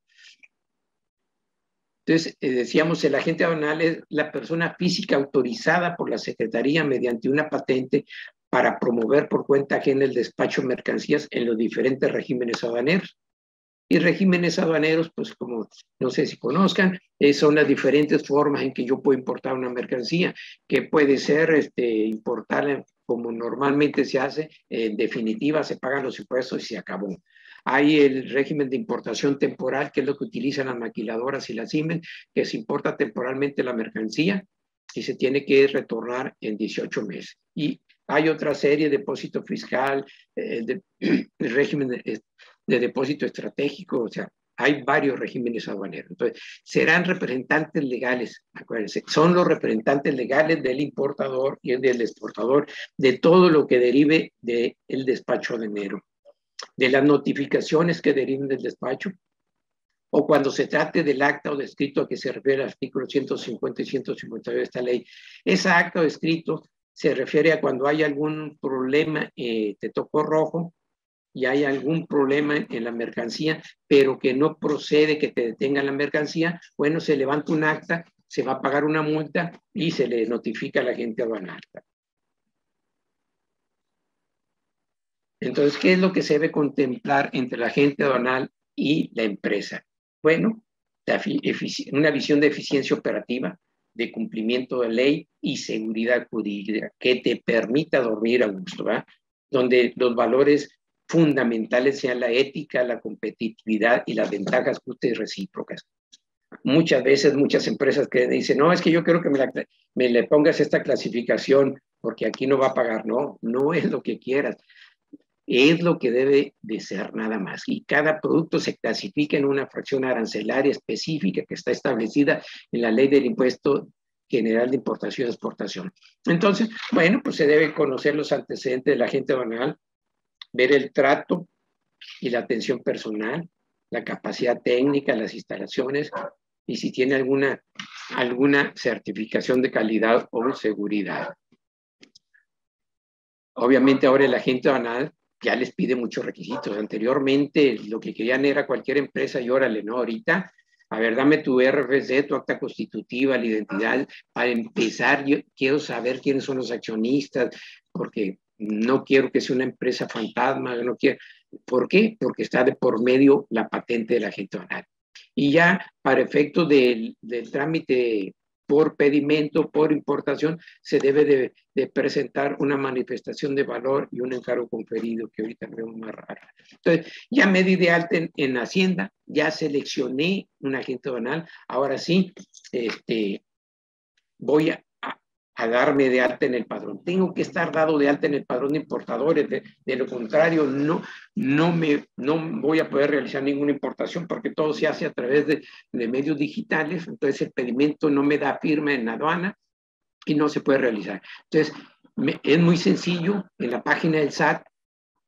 Entonces, decíamos, el agente aduanal es la persona física autorizada por la Secretaría mediante una patente para promover por cuenta ajena el despacho de mercancías en los diferentes regímenes aduaneros. Y regímenes aduaneros, pues como no sé si conozcan, son las diferentes formas en que yo puedo importar una mercancía, que puede ser importarla como normalmente se hace, en definitiva se pagan los impuestos y se acabó. Hay el régimen de importación temporal, que es lo que utilizan las maquiladoras y las Siemens, que se importa temporalmente la mercancía y se tiene que retornar en 18 meses. Y hay otra serie, depósito fiscal, el régimen de depósito estratégico, o sea, hay varios regímenes aduaneros. Entonces, serán representantes legales, acuérdense, son los representantes legales del importador y del exportador de todo lo que derive del despacho aduanero, de las notificaciones que deriven del despacho, o cuando se trate del acta o de escrito a que se refiere al artículo 150 y 152 de esta ley. Esa acta o escrito se refiere a cuando hay algún problema, te tocó rojo, y hay algún problema en la mercancía, pero que no procede que te detengan la mercancía, bueno, se levanta un acta, se va a pagar una multa y se le notifica a la agente aduanal. Entonces, ¿qué es lo que se debe contemplar entre la agente aduanal y la empresa? Bueno, una visión de eficiencia operativa, de cumplimiento de ley y seguridad jurídica que te permita dormir a gusto, ¿verdad? Donde los valores fundamentales sean la ética, la competitividad y las ventajas justas y recíprocas. Muchas veces, muchas empresas que dicen, no, es que yo quiero que me le pongas esta clasificación porque aquí no va a pagar. No, no es lo que quieras. Es lo que debe de ser nada más. Y cada producto se clasifica en una fracción arancelaria específica que está establecida en la ley del impuesto general de importación y exportación. Entonces, bueno, pues se debe conocer los antecedentes de la agente aduanal, ver el trato y la atención personal, la capacidad técnica, las instalaciones y si tiene alguna certificación de calidad o seguridad. Obviamente ahora el agente aduanal ya les pide muchos requisitos. Anteriormente lo que querían era cualquier empresa y órale, ¿no? Ahorita, a ver, dame tu RFC, tu acta constitutiva, la identidad. Para empezar, yo quiero saber quiénes son los accionistas, porque no quiero que sea una empresa fantasma, no quiero. ¿Por qué? Porque está de por medio la patente del agente aduanal. Y ya para efectos del trámite por pedimento, por importación, se debe de presentar una manifestación de valor y un encargo conferido, que ahorita vemos más raro. Entonces, ya me di de alta en Hacienda, ya seleccioné un agente aduanal, ahora sí, voy a darme de alta en el padrón. Tengo que estar dado de alta en el padrón de importadores, de lo contrario, no voy a poder realizar ninguna importación porque todo se hace a través de medios digitales, entonces el pedimento no me da firma en la aduana y no se puede realizar. Entonces, es muy sencillo en la página del SAT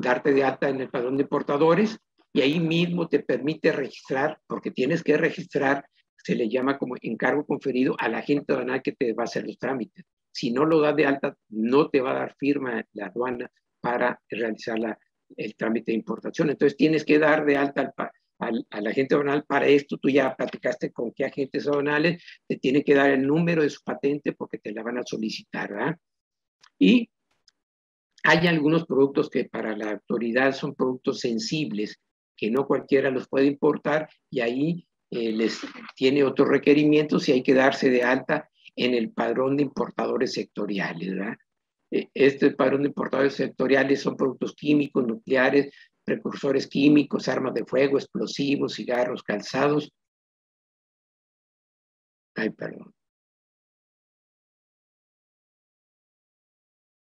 darte de alta en el padrón de importadores y ahí mismo te permite registrar, porque tienes que registrar, se le llama como encargo conferido al agente aduanal que te va a hacer los trámites. Si no lo das de alta, no te va a dar firma la aduana para realizar el trámite de importación. Entonces tienes que dar de alta al agente aduanal. Para esto tú ya platicaste con qué agentes aduanales, te tiene que dar el número de su patente porque te la van a solicitar, ¿verdad? Y hay algunos productos que para la autoridad son productos sensibles, que no cualquiera los puede importar y ahí les tiene otros requerimientos y hay que darse de alta en el padrón de importadores sectoriales, ¿verdad? Este padrón de importadores sectoriales son productos químicos, nucleares, precursores químicos, armas de fuego, explosivos, cigarros, calzados. Ay, perdón.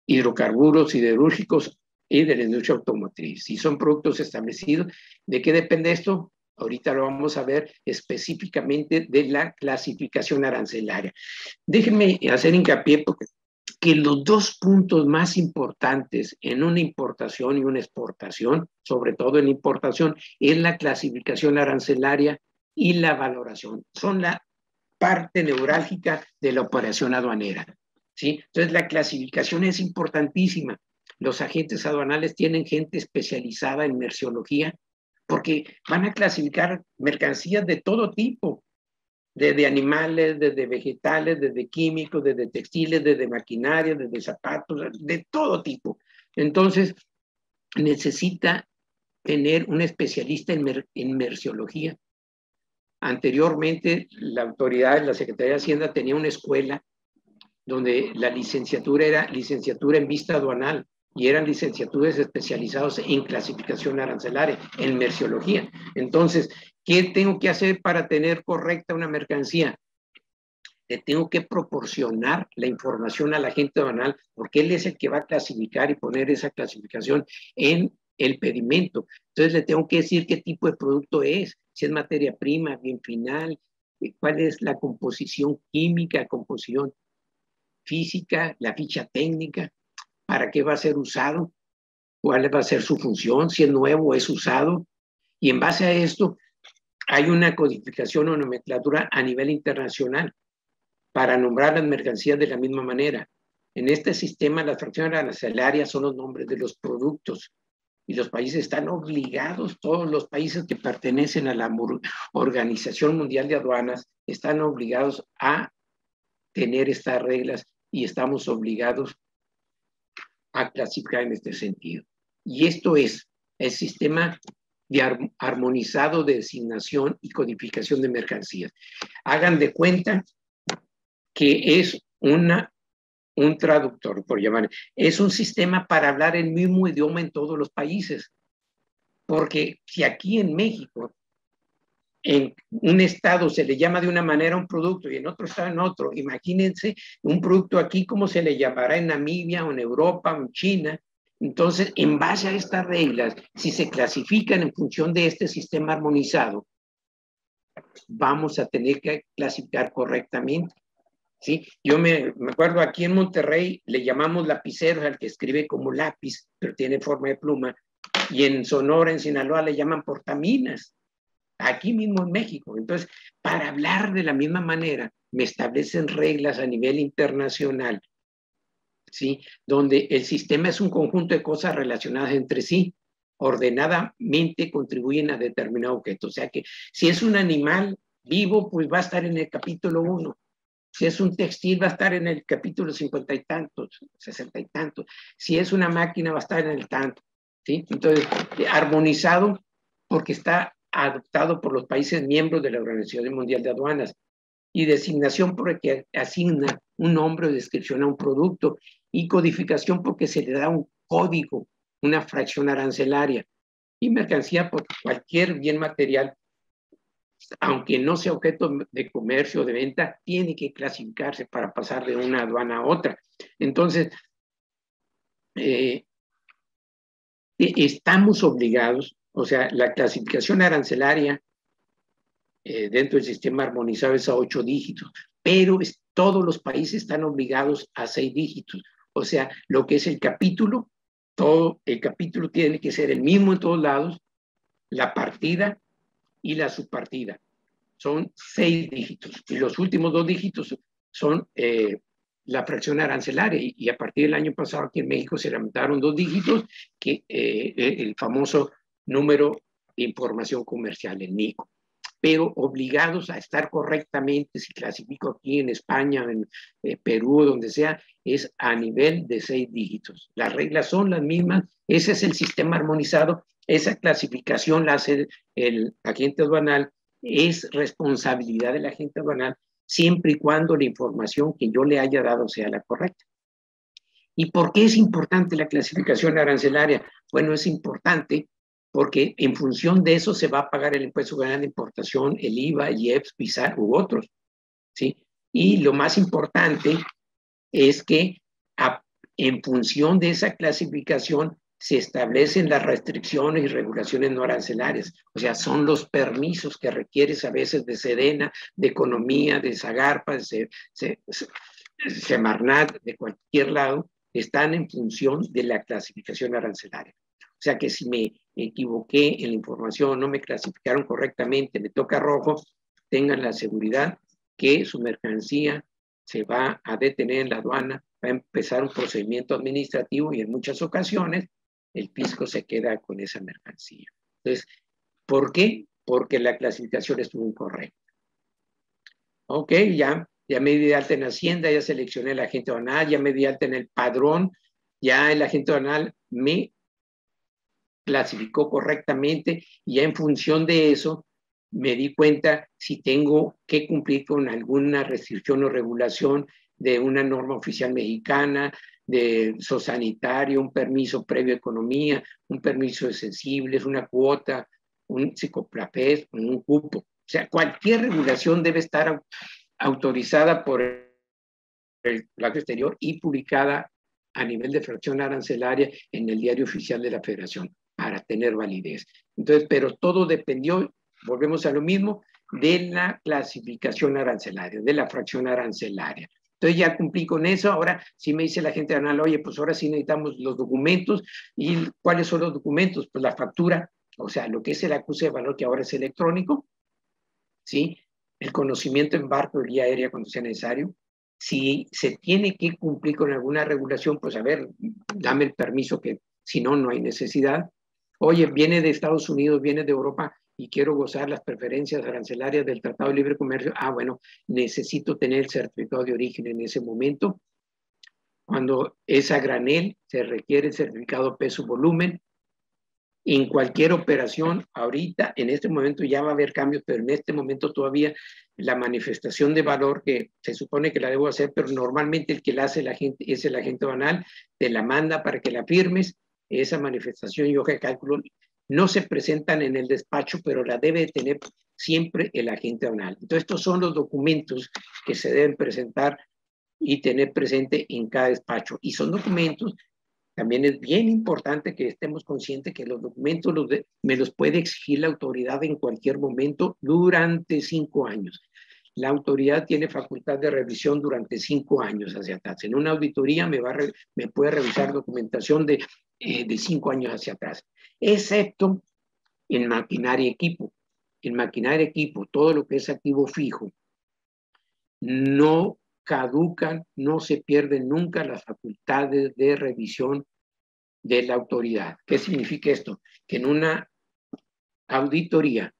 Hidrocarburos siderúrgicos y de la industria automotriz. Si son productos establecidos, ¿de qué depende esto? Ahorita lo vamos a ver específicamente de la clasificación arancelaria. Déjenme hacer hincapié porque que los dos puntos más importantes en una importación y una exportación, sobre todo en importación, es la clasificación arancelaria y la valoración. Son la parte neurálgica de la operación aduanera. ¿Sí? Entonces la clasificación es importantísima. Los agentes aduanales tienen gente especializada en merciología porque van a clasificar mercancías de todo tipo. desde animales, desde vegetales, desde químicos, desde textiles, desde maquinaria, desde zapatos, de todo tipo. Entonces, necesita tener un especialista en merciología. Anteriormente, la autoridad, la Secretaría de Hacienda tenía una escuela donde la licenciatura era licenciatura en vista aduanal y eran licenciaturas especializadas en clasificación arancelaria, en merciología. Entonces, ¿qué tengo que hacer para tener correcta una mercancía? Le tengo que proporcionar la información al agente aduanal porque él es el que va a clasificar y poner esa clasificación en el pedimento. Entonces le tengo que decir qué tipo de producto es, si es materia prima, bien final, cuál es la composición química, composición física, la ficha técnica, para qué va a ser usado, cuál va a ser su función, si es nuevo o es usado. Y en base a esto hay una codificación o nomenclatura a nivel internacional para nombrar las mercancías de la misma manera. En este sistema, las fracciones arancelarias son los nombres de los productos y los países están obligados, todos los países que pertenecen a la Organización Mundial de Aduanas, están obligados a tener estas reglas y estamos obligados a clasificar en este sentido. Y esto es el sistema de armonizado de designación y codificación de mercancías. Hagan de cuenta que es un traductor, por llamar, es un sistema para hablar el mismo idioma en todos los países. Porque si aquí en México, en un estado se le llama de una manera a un producto y en otro estado en otro, imagínense un producto aquí como se le llamará en Namibia o en Europa o en China. Entonces, en base a estas reglas, si se clasifican en función de este sistema armonizado, vamos a tener que clasificar correctamente. ¿Sí? Yo me acuerdo aquí en Monterrey le llamamos lapiceros al que escribe como lápiz, pero tiene forma de pluma, y en Sonora, en Sinaloa, le llaman portaminas, aquí mismo en México. Entonces, para hablar de la misma manera, me establecen reglas a nivel internacional, ¿sí? Donde el sistema es un conjunto de cosas relacionadas entre sí, ordenadamente contribuyen a determinado objeto. O sea que si es un animal vivo, pues va a estar en el capítulo 1. Si es un textil, va a estar en el capítulo 50 y tantos, 60 y tantos. Si es una máquina, va a estar en el tanto. ¿Sí? Entonces, armonizado porque está adoptado por los países miembros de la Organización Mundial de Aduanas. Y designación porque asigna un nombre o descripción a un producto. Y codificación porque se le da un código, una fracción arancelaria. Y mercancía por cualquier bien material, aunque no sea objeto de comercio o de venta, tiene que clasificarse para pasar de una aduana a otra. Entonces, estamos obligados, o sea, la clasificación arancelaria dentro del sistema armonizado es a 8 dígitos, pero todos los países están obligados a 6 dígitos. O sea, lo que es el capítulo, todo el capítulo tiene que ser el mismo en todos lados, la partida y la subpartida. Son 6 dígitos y los últimos 2 dígitos son la fracción arancelaria y a partir del año pasado aquí en México se lamentaron 2 dígitos, que el famoso número de información comercial, el NICO, pero obligados a estar correctamente, si clasifico aquí en España, en Perú, donde sea, es a nivel de 6 dígitos. Las reglas son las mismas, ese es el sistema armonizado, esa clasificación la hace el agente aduanal, es responsabilidad del agente aduanal siempre y cuando la información que yo le haya dado sea la correcta. ¿Y por qué es importante la clasificación arancelaria? Bueno, es importante porque en función de eso se va a pagar el impuesto general de importación, el IVA, el IEPS, PISA u otros, ¿sí? Y lo más importante es que en función de esa clasificación se establecen las restricciones y regulaciones no arancelarias, o sea, son los permisos que requieres a veces de Sedena, de Economía, de Zagarpa, de Semarnat, de cualquier lado, están en función de la clasificación arancelaria. O sea que si me equivoqué en la información, no me clasificaron correctamente, me toca rojo, tengan la seguridad que su mercancía se va a detener en la aduana, va a empezar un procedimiento administrativo y en muchas ocasiones el fisco se queda con esa mercancía. Entonces, ¿por qué? Porque la clasificación estuvo incorrecta. Ok, ya me di de alta en Hacienda, ya seleccioné el agente aduanal, ya me di de alta en el padrón, ya el agente aduanal me clasificó correctamente y ya en función de eso me di cuenta si tengo que cumplir con alguna restricción o regulación de una norma oficial mexicana, de zoosanitario, un permiso previo a economía, un permiso de sensibles, una cuota, un psicoprapés, un cupo. O sea, cualquier regulación debe estar autorizada por el Banco Exterior y publicada a nivel de fracción arancelaria en el Diario Oficial de la Federación para tener validez. Entonces, pero todo dependió, volvemos a lo mismo, de la clasificación arancelaria, de la fracción arancelaria. Entonces ya cumplí con eso, ahora sí me dice la gente anal, oye, pues ahora sí necesitamos los documentos. ¿Y cuáles son los documentos? Pues la factura, o sea, lo que es el acuse de valor que ahora es electrónico, ¿sí? El conocimiento en barco de vía aérea cuando sea necesario. Si se tiene que cumplir con alguna regulación, pues a ver, dame el permiso, que si no, no hay necesidad. Oye, viene de Estados Unidos, viene de Europa y quiero gozar las preferencias arancelarias del Tratado de Libre Comercio. Ah, bueno, necesito tener el certificado de origen en ese momento. Cuando es a granel, se requiere el certificado peso-volumen. En cualquier operación, ahorita, en este momento ya va a haber cambios, pero en este momento todavía la manifestación de valor que se supone que la debo hacer, pero normalmente el que la hace la gente es el agente aduanal, te la manda para que la firmes, esa manifestación y hoja de cálculo no se presentan en el despacho, pero la debe tener siempre el agente aduanal. Entonces, estos son los documentos que se deben presentar y tener presente en cada despacho. Y son documentos. También es bien importante que estemos conscientes que los documentos me los puede exigir la autoridad en cualquier momento durante 5 años. La autoridad tiene facultad de revisión durante 5 años hacia atrás. En una auditoría me puede revisar documentación de 5 años hacia atrás, excepto en maquinaria y equipo. En maquinaria y equipo, todo lo que es activo fijo, no caducan, no se pierden nunca las facultades de revisión de la autoridad. ¿Qué significa esto? Que en una auditoría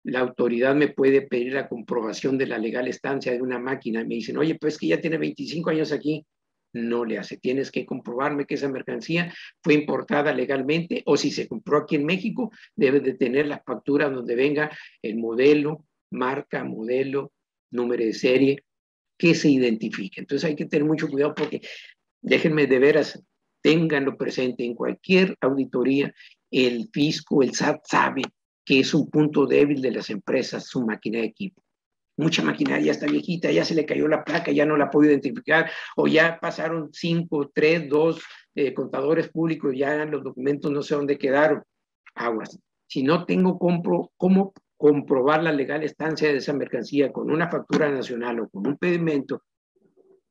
la autoridad me puede pedir la comprobación de la legal estancia de una máquina y me dicen, oye, pues que ya tiene 25 años aquí. No le hace, tienes que comprobarme que esa mercancía fue importada legalmente, o si se compró aquí en México, debes de tener la factura donde venga el modelo, marca, modelo, número de serie, que se identifique. Entonces hay que tener mucho cuidado porque, déjenme de veras, ténganlo presente, en cualquier auditoría, el fisco, el SAT sabe que es un punto débil de las empresas, su máquina de equipo. Mucha maquinaria ya está viejita, ya se le cayó la placa, ya no la puedo identificar, o ya pasaron 5, 3, 2 contadores públicos, ya los documentos no sé dónde quedaron. Aguas. Si no tengo cómo comprobar la legal estancia de esa mercancía con una factura nacional o con un pedimento,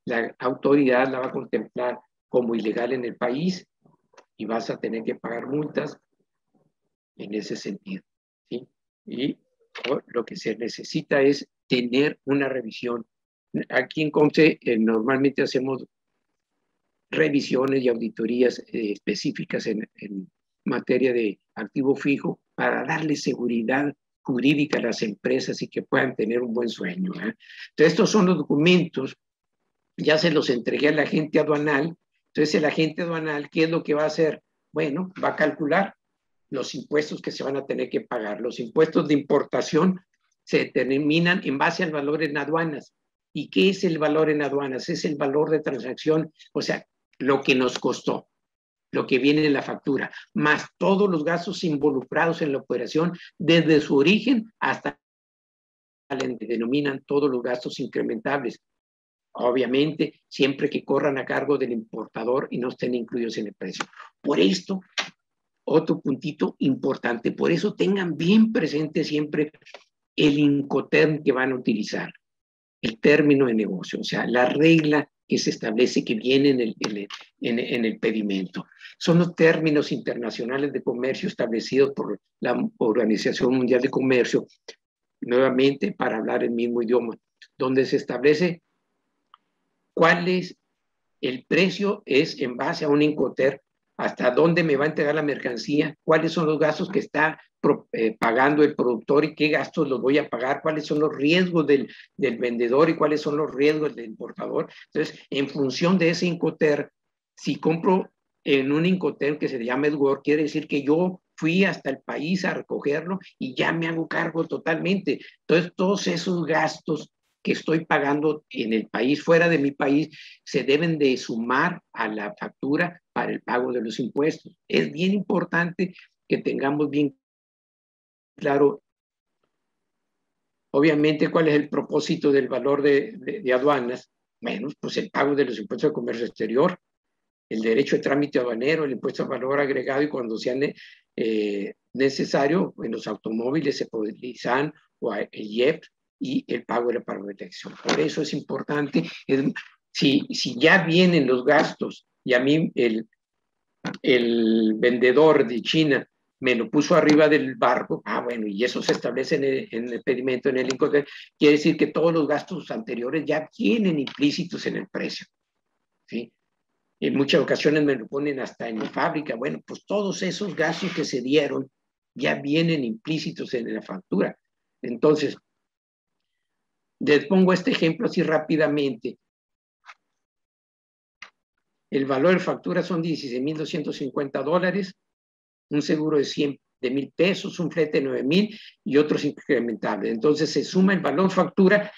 la autoridad la va a contemplar como ilegal en el país y vas a tener que pagar multas en ese sentido, ¿sí? Y lo que se necesita es tener una revisión. Aquí en COMCE normalmente hacemos revisiones y auditorías específicas en materia de activo fijo para darle seguridad jurídica a las empresas y que puedan tener un buen sueño. Entonces, estos son los documentos, ya se los entregué al agente aduanal. Entonces, el agente aduanal, ¿qué es lo que va a hacer? Bueno, va a calcular los impuestos que se van a tener que pagar. Los impuestos de importación se determinan en base al valor en aduanas. ¿Y qué es el valor en aduanas? Es el valor de transacción, o sea, lo que nos costó, lo que viene en la factura, más todos los gastos involucrados en la operación desde su origen hasta que denominan todos los gastos incrementables. Obviamente, siempre que corran a cargo del importador y no estén incluidos en el precio. Por esto, otro puntito importante, por eso tengan bien presente siempre el Incoterm que van a utilizar, el término de negocio, o sea, la regla que se establece que viene en el pedimento. Son los términos internacionales de comercio establecidos por la Organización Mundial de Comercio, nuevamente para hablar el mismo idioma, donde se establece cuál es el precio, es en base a un Incoterm hasta dónde me va a entregar la mercancía, cuáles son los gastos que está pagando el productor y qué gastos los voy a pagar, cuáles son los riesgos del vendedor y cuáles son los riesgos del importador. Entonces, en función de ese Incoterm, si compro en un Incoterm que se llama Edward, quiere decir que yo fui hasta el país a recogerlo y ya me hago cargo totalmente. Entonces, todos esos gastos que estoy pagando en el país, fuera de mi país, se deben de sumar a la factura para el pago de los impuestos. Es bien importante que tengamos bien claro, obviamente, cuál es el propósito del valor de aduanas. Bueno, pues el pago de los impuestos de comercio exterior, el derecho de trámite aduanero, el impuesto al valor agregado y cuando sea necesario, en los automóviles se utilizan o el IEP y el pago de la protección. Por eso es importante, si ya vienen los gastos y a mí el vendedor de China me lo puso arriba del barco, bueno, y eso se establece en el pedimento, en el Incoterm, quiere decir que todos los gastos anteriores ya vienen implícitos en el precio, ¿sí? En muchas ocasiones me lo ponen hasta en mi fábrica. Bueno, pues todos esos gastos que se dieron ya vienen implícitos en la factura. Entonces, les pongo este ejemplo así rápidamente. El valor de factura son $16,250, un seguro de 100,000 pesos, un flete de 9,000 y otros incrementables. Entonces se suma el valor factura,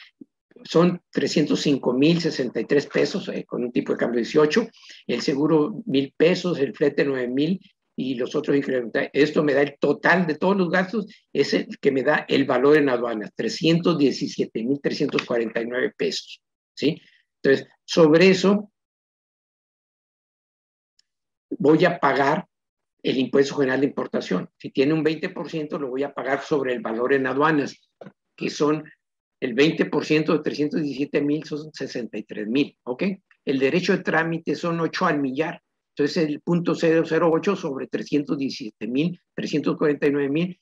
son 305,063 pesos con un tipo de cambio 18, el seguro 1,000 pesos, el flete 9,000 y los otros incrementables. Esto me da el total de todos los gastos, es el que me da el valor en aduanas, 317,349 pesos, ¿sí? Entonces, sobre eso voy a pagar el impuesto general de importación. Si tiene un 20%, lo voy a pagar sobre el valor en aduanas, que son el 20% de 317,000 son 63,000, ¿ok? El derecho de trámite son 8 al millar. Entonces, el punto 008 sobre 317,000, 349,000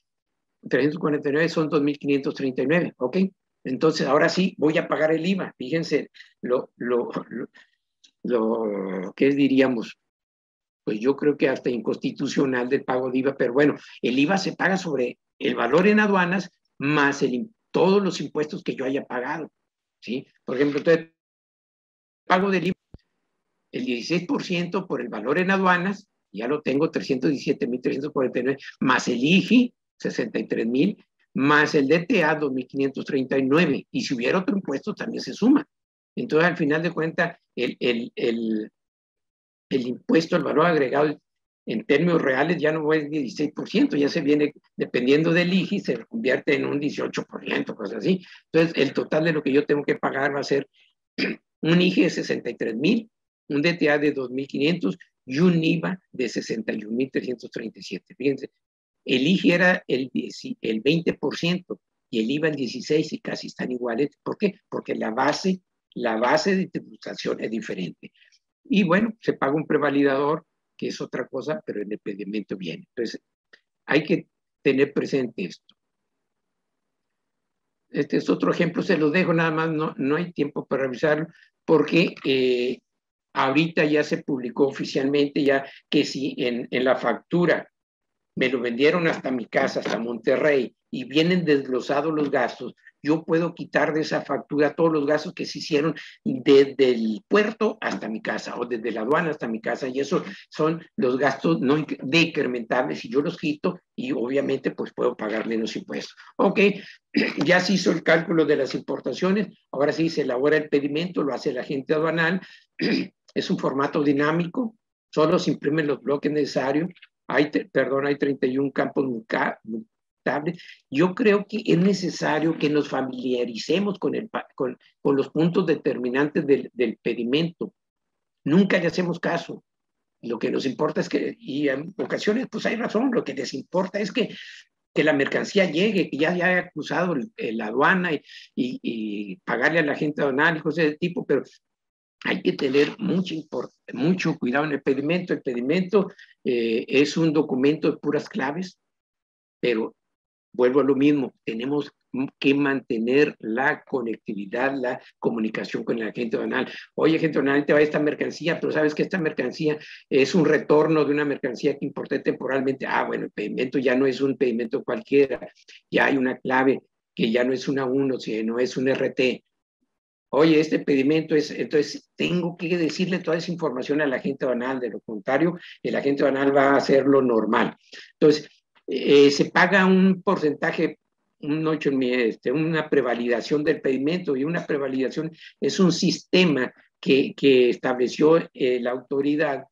son 2,539, ¿ok? Entonces, ahora sí, voy a pagar el IVA. Fíjense lo que diríamos, pues yo creo que hasta inconstitucional del pago de IVA, pero bueno, el IVA se paga sobre el valor en aduanas más todos los impuestos que yo haya pagado, ¿sí? Por ejemplo, entonces, pago del IVA, el 16% por el valor en aduanas, ya lo tengo, 317,349, más el IGI, 63,000, más el DTA, 2,539, y si hubiera otro impuesto también se suma. Entonces, al final de cuentas, el impuesto al valor agregado en términos reales ya no es 16%, ya se viene, dependiendo del IGI, se convierte en un 18%, cosas así. Entonces, el total de lo que yo tengo que pagar va a ser un IGI de 63,000, un DTA de 2,500 y un IVA de 61,337. Fíjense, el IGI era el 20% y el IVA el 16% y casi están iguales. ¿Por qué? Porque la base de tributación es diferente. Y bueno, se paga un prevalidador, que es otra cosa, pero el pedimento viene. Entonces, hay que tener presente esto. Este es otro ejemplo, se los dejo nada más, no hay tiempo para revisarlo, porque ahorita ya se publicó oficialmente ya que si en la factura me lo vendieron hasta mi casa, hasta Monterrey, y vienen desglosados los gastos, yo puedo quitar de esa factura todos los gastos que se hicieron desde el puerto hasta mi casa, o desde la aduana hasta mi casa, y eso son los gastos no decrementables, y yo los quito, y obviamente pues puedo pagar menos impuestos. Ok, ya se hizo el cálculo de las importaciones, ahora sí se elabora el pedimento, lo hace el agente aduanal, es un formato dinámico, solo se imprimen los bloques necesarios, hay 31 campos mutables. Yo creo que es necesario que nos familiaricemos con los puntos determinantes del pedimento. Nunca le hacemos caso. Lo que nos importa es que, y en ocasiones pues hay razón, lo que les importa es que la mercancía llegue, que ya haya cruzado la aduana y pagarle a la gente aduanal y cosas de tipo, pero hay que tener mucho cuidado en el pedimento. El pedimento es un documento de puras claves, pero vuelvo a lo mismo, tenemos que mantener la conectividad, la comunicación con el agente aduanal. Oye, agente aduanal, te va esta mercancía, pero sabes que esta mercancía es un retorno de una mercancía que importé temporalmente. Ah, bueno, el pedimento ya no es un pedimento cualquiera, ya hay una clave que ya no es una 1, sino es un RT. Oye, este pedimento es, entonces tengo que decirle toda esa información al agente aduanal, de lo contrario, el agente aduanal va a hacer lo normal. Entonces, se paga un porcentaje, una prevalidación del pedimento, y una prevalidación es un sistema que estableció la autoridad.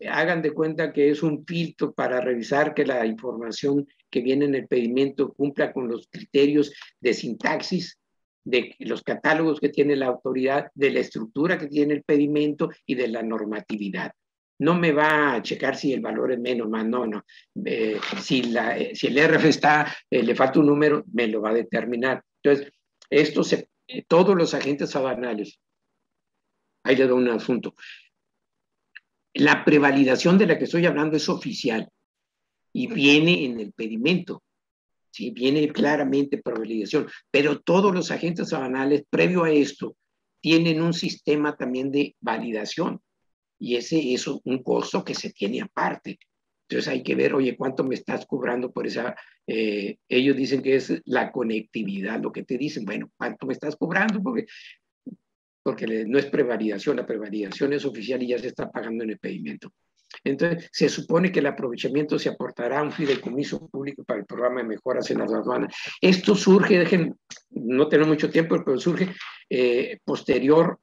Hagan de cuenta que es un filtro para revisar que la información que viene en el pedimento cumpla con los criterios de sintaxis, de los catálogos que tiene la autoridad, de la estructura que tiene el pedimento y de la normatividad. No me va a checar si el valor es menos, más, no, no. Si el RF le falta un número, me lo va a determinar. Entonces, todos los agentes aduanales, ahí le doy un asunto. La prevalidación de la que estoy hablando es oficial y viene en el pedimento. Sí, viene claramente prevalidación, pero todos los agentes aduanales, previo a esto, tienen un sistema también de validación, y ese es un costo que se tiene aparte. Entonces hay que ver, oye, ¿cuánto me estás cobrando por esa? Ellos dicen que es la conectividad, lo que te dicen, bueno, ¿cuánto me estás cobrando? Porque no es prevalidación, la prevalidación es oficial y ya se está pagando en el pedimento. Entonces, se supone que el aprovechamiento se aportará a un fideicomiso público para el programa de mejoras en las aduanas. Esto surge, no tenemos mucho tiempo, pero surge posterior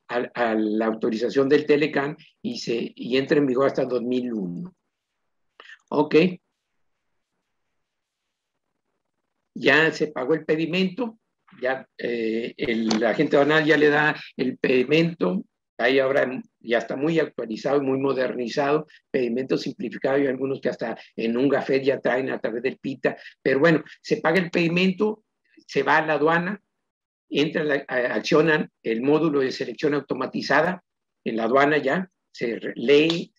a la autorización del Telecán y entra en vigor hasta 2001. Ok. Ya se pagó el pedimento, ya el agente aduanal ya le da el pedimento. Ahí ahora ya está muy actualizado, muy modernizado, pedimento simplificado, y algunos que hasta en un gafet ya traen a través del PITA. Pero bueno, se paga el pedimento, se va a la aduana, accionan el módulo de selección automatizada en la aduana, ya se lee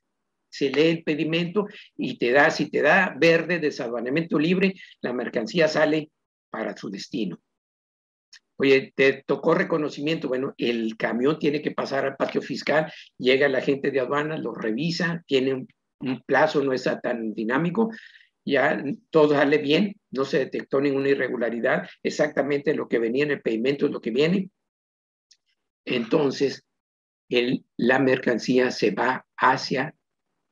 el pedimento y si te da verde, desaduanamiento libre, la mercancía sale para su destino. Oye, te tocó reconocimiento, bueno, el camión tiene que pasar al patio fiscal, llega el agente de aduana, lo revisa, tiene un plazo, no es tan dinámico, ya todo sale bien, no se detectó ninguna irregularidad, exactamente lo que venía en el pedimento es lo que viene. Entonces, la mercancía se va hacia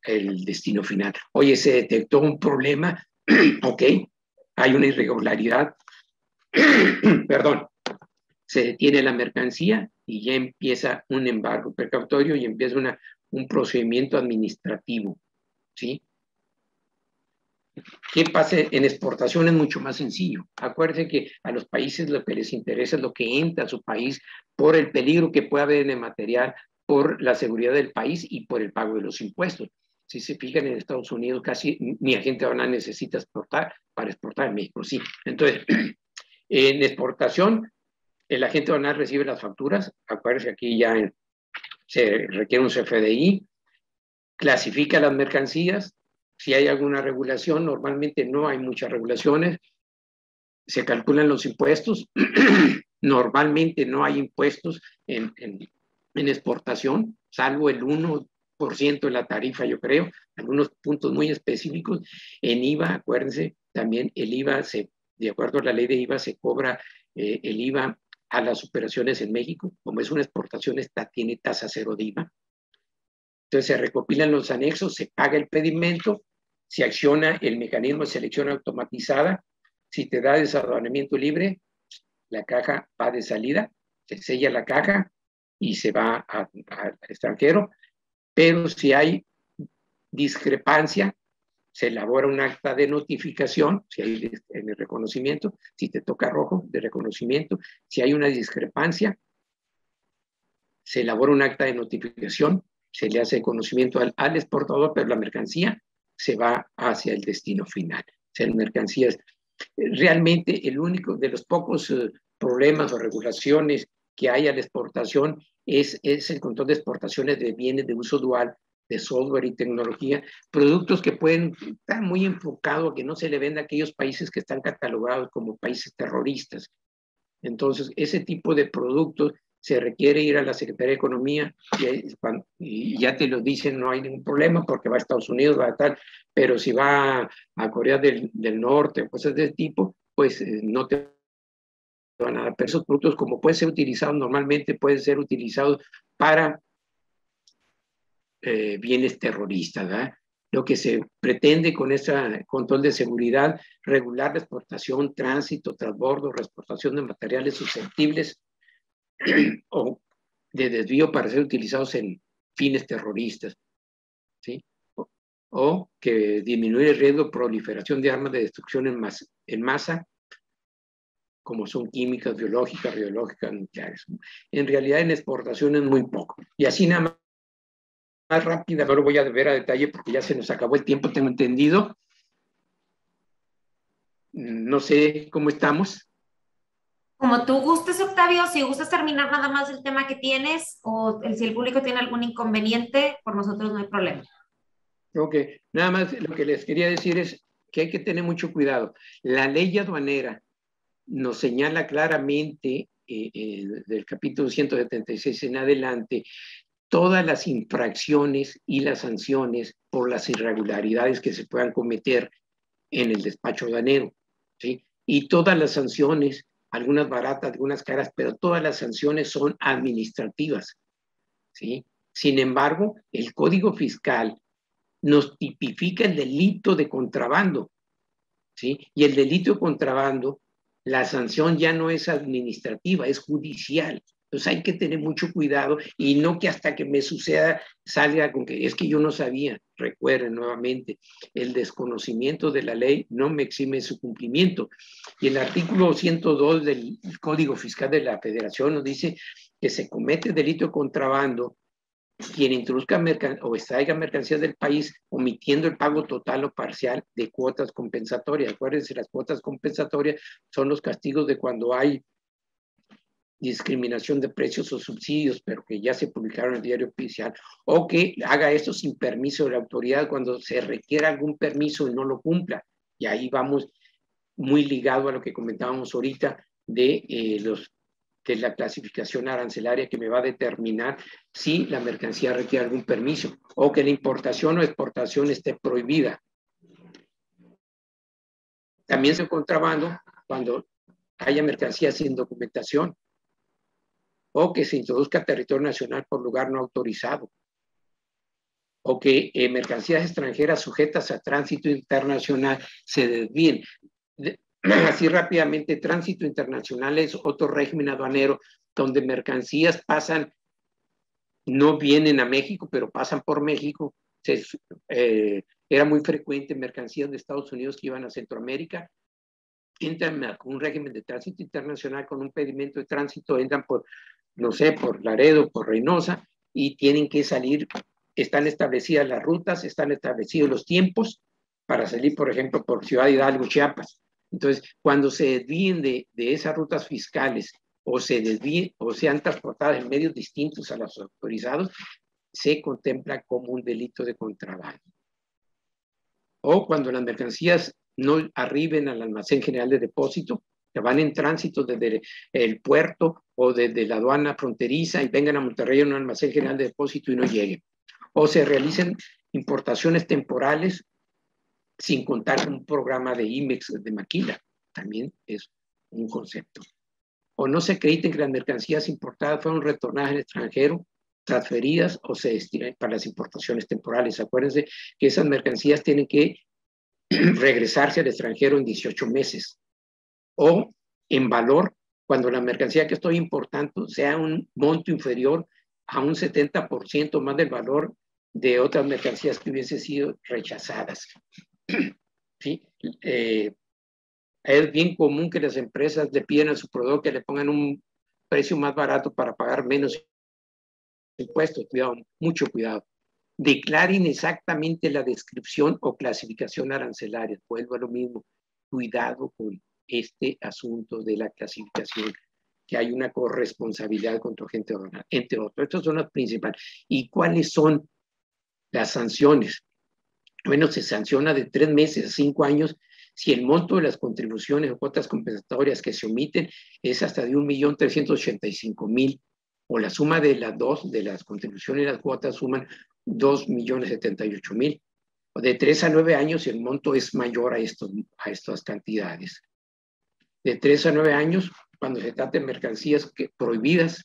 el destino final. Oye, se detectó un problema, ok, hay una irregularidad, perdón, se detiene la mercancía y ya empieza un embargo precautorio y empieza un procedimiento administrativo, ¿sí? ¿Qué pasa en exportación? Es mucho más sencillo. Acuérdense que a los países lo que les interesa es lo que entra a su país por el peligro que puede haber en el material, por la seguridad del país y por el pago de los impuestos. Si se fijan, en Estados Unidos casi ni agente aduanal necesita exportar para exportar en México, sí. Entonces, en exportación, el agente aduanal recibe las facturas. Acuérdense, aquí ya se requiere un CFDI, clasifica las mercancías. Si hay alguna regulación, normalmente no hay muchas regulaciones, se calculan los impuestos. Normalmente no hay impuestos en exportación, salvo el 1% de la tarifa, yo creo, algunos puntos muy específicos. En IVA, acuérdense, también el IVA, de acuerdo a la ley de IVA, se cobra el IVA a las operaciones en México. Como es una exportación, tiene tasa cero de IVA. Entonces se recopilan los anexos, se paga el pedimento, se acciona el mecanismo de selección automatizada. Si te da desaduanamiento libre, la caja va de salida, se sella la caja y se va al extranjero. Pero si hay discrepancia, se elabora un acta de notificación, si hay en el reconocimiento, si te toca rojo, de reconocimiento. Si hay una discrepancia, se elabora un acta de notificación, se le hace conocimiento al exportador, pero la mercancía se va hacia el destino final. O sea, la mercancía es realmente el único de los pocos problemas o regulaciones que hay a la exportación es el control de exportaciones de bienes de uso dual, de software y tecnología, productos que pueden estar muy enfocados a que no se le venda a aquellos países que están catalogados como países terroristas. Entonces, ese tipo de productos se requiere ir a la Secretaría de Economía y ya te lo dicen, no hay ningún problema porque va a Estados Unidos, va a tal, pero si va a Corea del Norte, cosas de ese tipo, pues no te van a dar. Pero esos productos, como pueden ser utilizados normalmente, pueden ser utilizados para bienes terroristas, ¿verdad? Lo que se pretende con ese control de seguridad, regular la exportación, tránsito, transbordo, exportación de materiales susceptibles o de desvío para ser utilizados en fines terroristas, ¿sí? O que disminuir el riesgo de proliferación de armas de destrucción en masa, como son químicas, biológicas, radiológicas, nucleares. En realidad en exportación es muy poco. Y así nada más rápida, no lo voy a ver a detalle porque ya se nos acabó el tiempo, tengo entendido. No sé cómo estamos. Como tú gustes, Octavio, si gustas terminar nada más el tema que tienes o si el público tiene algún inconveniente, por nosotros no hay problema. Ok, nada más lo que les quería decir es que hay que tener mucho cuidado. La ley aduanera nos señala claramente del capítulo 176 en adelante todas las infracciones y las sanciones por las irregularidades que se puedan cometer en el despacho aduanero, ¿sí? Y todas las sanciones, algunas baratas, algunas caras, pero todas las sanciones son administrativas, ¿sí? Sin embargo, el Código Fiscal nos tipifica el delito de contrabando, ¿sí? Y el delito de contrabando, la sanción ya no es administrativa, es judicial. Entonces hay que tener mucho cuidado y no que hasta que me suceda salga con que es que yo no sabía. Recuerden nuevamente, el desconocimiento de la ley no me exime su cumplimiento. Y el artículo 102 del Código Fiscal de la Federación nos dice que se comete delito de contrabando quien introduzca o extraiga mercancías del país omitiendo el pago total o parcial de cuotas compensatorias. Acuérdense, las cuotas compensatorias son los castigos de cuando hay discriminación de precios o subsidios, pero que ya se publicaron en el diario oficial, o que haga esto sin permiso de la autoridad cuando se requiera algún permiso y no lo cumpla. Y ahí vamos muy ligado a lo que comentábamos ahorita de la clasificación arancelaria que me va a determinar si la mercancía requiere algún permiso o que la importación o exportación esté prohibida. También se contrabando cuando haya mercancía sin documentación o que se introduzca a territorio nacional por lugar no autorizado o que mercancías extranjeras sujetas a tránsito internacional se desvíen. Así rápidamente, tránsito internacional es otro régimen aduanero donde mercancías pasan, no vienen a México, pero pasan por México. Era muy frecuente mercancías de Estados Unidos que iban a Centroamérica, entran con un régimen de tránsito internacional, con un pedimento de tránsito, entran por, no sé, por Laredo, por Reynosa, y tienen que salir, están establecidas las rutas, están establecidos los tiempos para salir, por ejemplo, por Ciudad Hidalgo, Chiapas. Entonces, cuando se desvíen de esas rutas fiscales o se desvíen o sean transportadas en medios distintos a los autorizados, se contempla como un delito de contrabando. O cuando las mercancías no arriben al almacén general de depósito, que van en tránsito desde el puerto o desde la aduana fronteriza y vengan a Monterrey a un almacén general de depósito y no lleguen. O se realicen importaciones temporales sin contar con un programa de IMEX de maquila, también es un concepto. O no se acrediten que las mercancías importadas fueron retornadas al extranjero, transferidas o se destinan para las importaciones temporales. Acuérdense que esas mercancías tienen que regresarse al extranjero en 18 meses. O en valor, cuando la mercancía que estoy importando sea un monto inferior a un 70% más del valor de otras mercancías que hubiesen sido rechazadas. ¿Sí? Es bien común que las empresas le pidan a su proveedor que le pongan un precio más barato para pagar menos impuestos. Cuidado, mucho cuidado. Declaren exactamente la descripción o clasificación arancelaria. Vuelvo a lo mismo. Cuidado con este asunto de la clasificación, que hay una corresponsabilidad con tu agente aduanal, entre otros. Estos son los principales. ¿Y cuáles son Las sanciones. Bueno, se sanciona de 3 meses a 5 años si el monto de las contribuciones o cuotas compensatorias que se omiten es hasta de 1.385.000, o la suma de las contribuciones y las cuotas suman 2.078.000. O de 3 a 9 años si el monto es mayor a estas cantidades. De 3 a 9 años cuando se trata de mercancías prohibidas,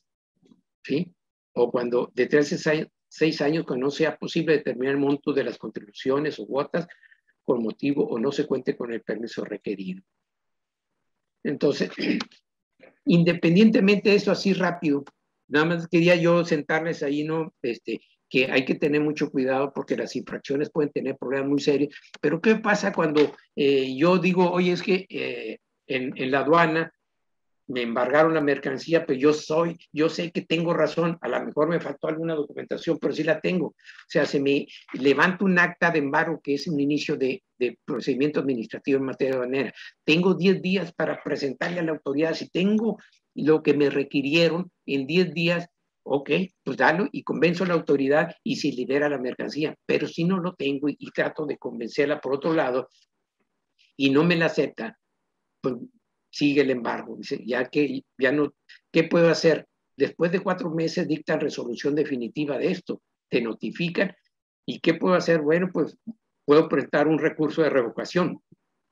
¿sí? O cuando de 3 a 6 años cuando no sea posible determinar el monto de las contribuciones o cuotas por motivo o no se cuente con el permiso requerido. Entonces, independientemente de eso, así rápido, nada más quería yo sentarles ahí, ¿no? Que hay que tener mucho cuidado porque las infracciones pueden tener problemas muy serios. Pero ¿qué pasa cuando yo digo, oye, es que en la aduana me embargaron la mercancía, pero yo sé que tengo razón, a lo mejor me faltó alguna documentación, pero sí la tengo. O sea, se me levanta un acta de embargo, que es un inicio de procedimiento administrativo en materia aduanera. Tengo 10 días para presentarle a la autoridad. Si tengo lo que me requirieron en 10 días, ok, pues dalo y convenzo a la autoridad y se libera la mercancía. Pero si no lo tengo y trato de convencerla por otro lado y no me la acepta, pues sigue el embargo. Dice, ya no, ¿qué puedo hacer? Después de 4 meses dictan resolución definitiva de esto, te notifican. ¿Y qué puedo hacer? Bueno, pues puedo presentar un recurso de revocación,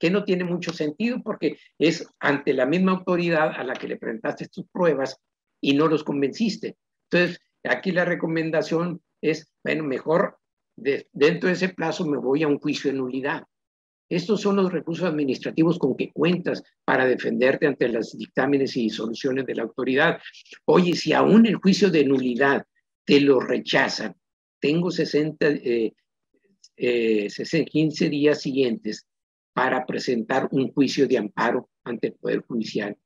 que no tiene mucho sentido porque es ante la misma autoridad a la que le presentaste tus pruebas y no los convenciste. Entonces, aquí la recomendación es, bueno, mejor dentro de ese plazo me voy a un juicio de nulidad. Estos son los recursos administrativos con que cuentas para defenderte ante los dictámenes y soluciones de la autoridad. Oye, si aún el juicio de nulidad te lo rechazan, tengo 15 días siguientes para presentar un juicio de amparo ante el Poder Judicial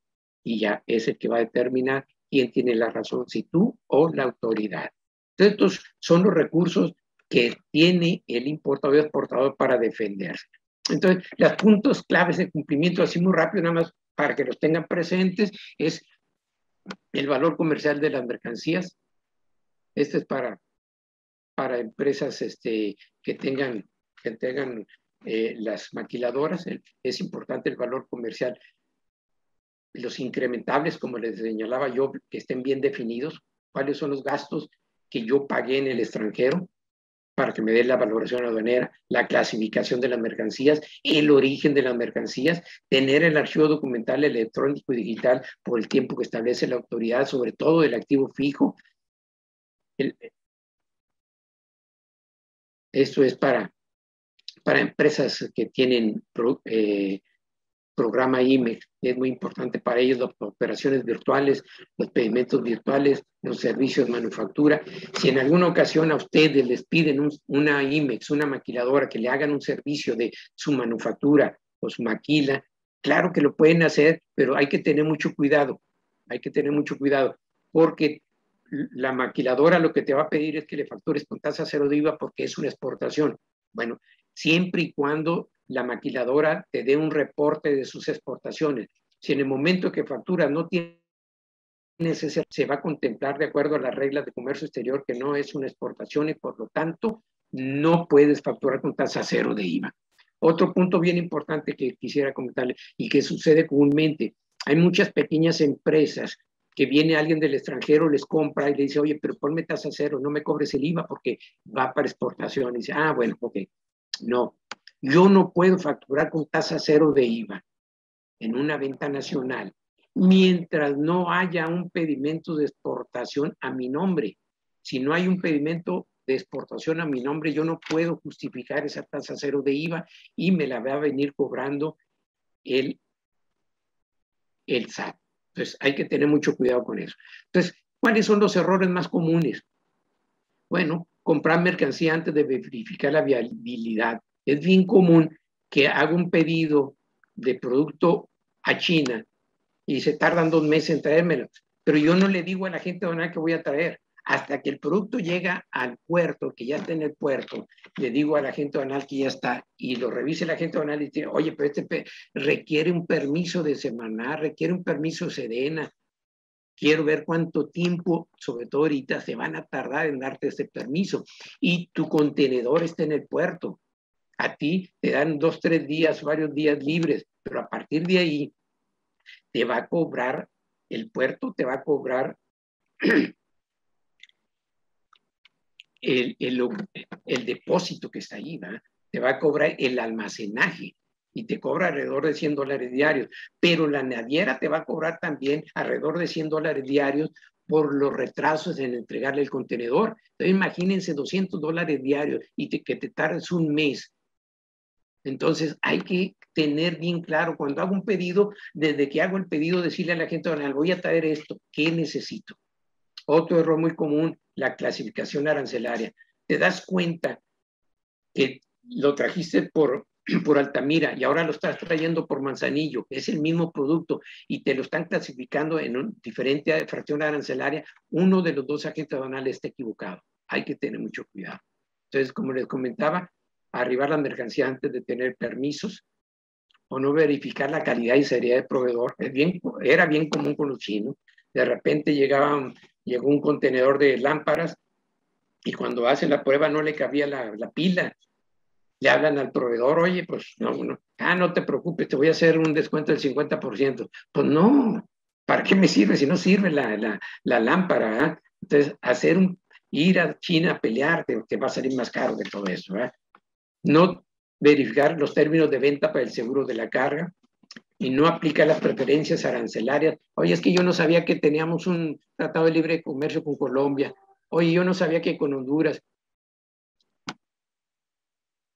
y ya es el que va a determinar quién tiene la razón, si tú o la autoridad. Entonces, estos son los recursos que tiene el importador y exportador para defenderse. Entonces, los puntos claves de cumplimiento, así muy rápido, nada más para que los tengan presentes, es el valor comercial de las mercancías. Este es para empresas que tengan las maquiladoras. Es importante el valor comercial. Los incrementables, como les señalaba yo, que estén bien definidos. ¿Cuáles son los gastos que yo pagué en el extranjero para que me dé la valoración aduanera, la clasificación de las mercancías, el origen de las mercancías, tener el archivo documental electrónico y digital por el tiempo que establece la autoridad, sobre todo el activo fijo? Esto es para empresas que tienen programa IMEX, es muy importante para ellos las operaciones virtuales, los pedimentos virtuales, los servicios de manufactura. Si en alguna ocasión a ustedes les piden una IMEX, una maquiladora, que le hagan un servicio de su manufactura o su maquila, claro que lo pueden hacer, pero hay que tener mucho cuidado, porque la maquiladora lo que te va a pedir es que le factures con tasa cero de IVA porque es una exportación. Bueno, siempre y cuando la maquiladora te dé un reporte de sus exportaciones. Si en el momento que facturas no tienes ese, se va a contemplar de acuerdo a las reglas de comercio exterior que no es una exportación y por lo tanto no puedes facturar con tasa cero de IVA. Otro punto bien importante que quisiera comentarle y que sucede comúnmente, hay muchas pequeñas empresas que viene alguien del extranjero, les compra y le dice, oye, pero ponme tasa cero, no me cobres el IVA porque va para exportación. Y dice, ah, bueno, ok. No, yo no puedo facturar con tasa cero de IVA en una venta nacional mientras no haya un pedimento de exportación a mi nombre. Si no hay un pedimento de exportación a mi nombre, yo no puedo justificar esa tasa cero de IVA y me la va a venir cobrando el SAT. Entonces, hay que tener mucho cuidado con eso. Entonces, ¿cuáles son los errores más comunes? Bueno, comprar mercancía antes de verificar la viabilidad. Es bien común que haga un pedido de producto a China y se tardan 2 meses en traérmelo, pero yo no le digo a la gente aduanal que voy a traer. Hasta que el producto llega al puerto, que ya está en el puerto, le digo a la gente aduanal que ya está y lo revise la gente aduanal y dice, oye, pero requiere un permiso de Semarnat, requiere un permiso de Sedena. quiero ver cuánto tiempo, sobre todo ahorita, se van a tardar en darte ese permiso. Y tu contenedor está en el puerto. A ti te dan 2, 3 días, varios días libres, pero a partir de ahí te va a cobrar, el puerto te va a cobrar el depósito que está ahí, ¿verdad? Te va a cobrar el almacenaje y te cobra alrededor de $100 diarios, pero la naviera te va a cobrar también alrededor de $100 diarios por los retrasos en entregarle el contenedor. Entonces imagínense $200 diarios y que te tardes un mes. Entonces hay que tener bien claro cuando hago un pedido, desde que hago el pedido, decirle a la gente, voy a traer esto, ¿qué necesito? Otro error muy común, la clasificación arancelaria. Te das cuenta que lo trajiste por Altamira y ahora lo estás trayendo por Manzanillo, es el mismo producto y te lo están clasificando en una diferente fracción arancelaria, uno de los dos agentes aduanales está equivocado. Hay que tener mucho cuidado. Entonces, como les comentaba, arribar la mercancía antes de tener permisos o no verificar la calidad y seriedad del proveedor. Era bien común con los chinos. De repente llegó un contenedor de lámparas y cuando hacen la prueba no le cabía la pila. Le hablan al proveedor, oye, pues no te preocupes, te voy a hacer un descuento del 50%. Pues no, ¿para qué me sirve si no sirve la lámpara? ¿Eh? Entonces, ir a China a pelear te va a salir más caro de todo eso. No verificar los términos de venta para el seguro de la carga y no aplicar las preferencias arancelarias. Oye, es que yo no sabía que teníamos un tratado de libre comercio con Colombia. Oye, yo no sabía que con Honduras.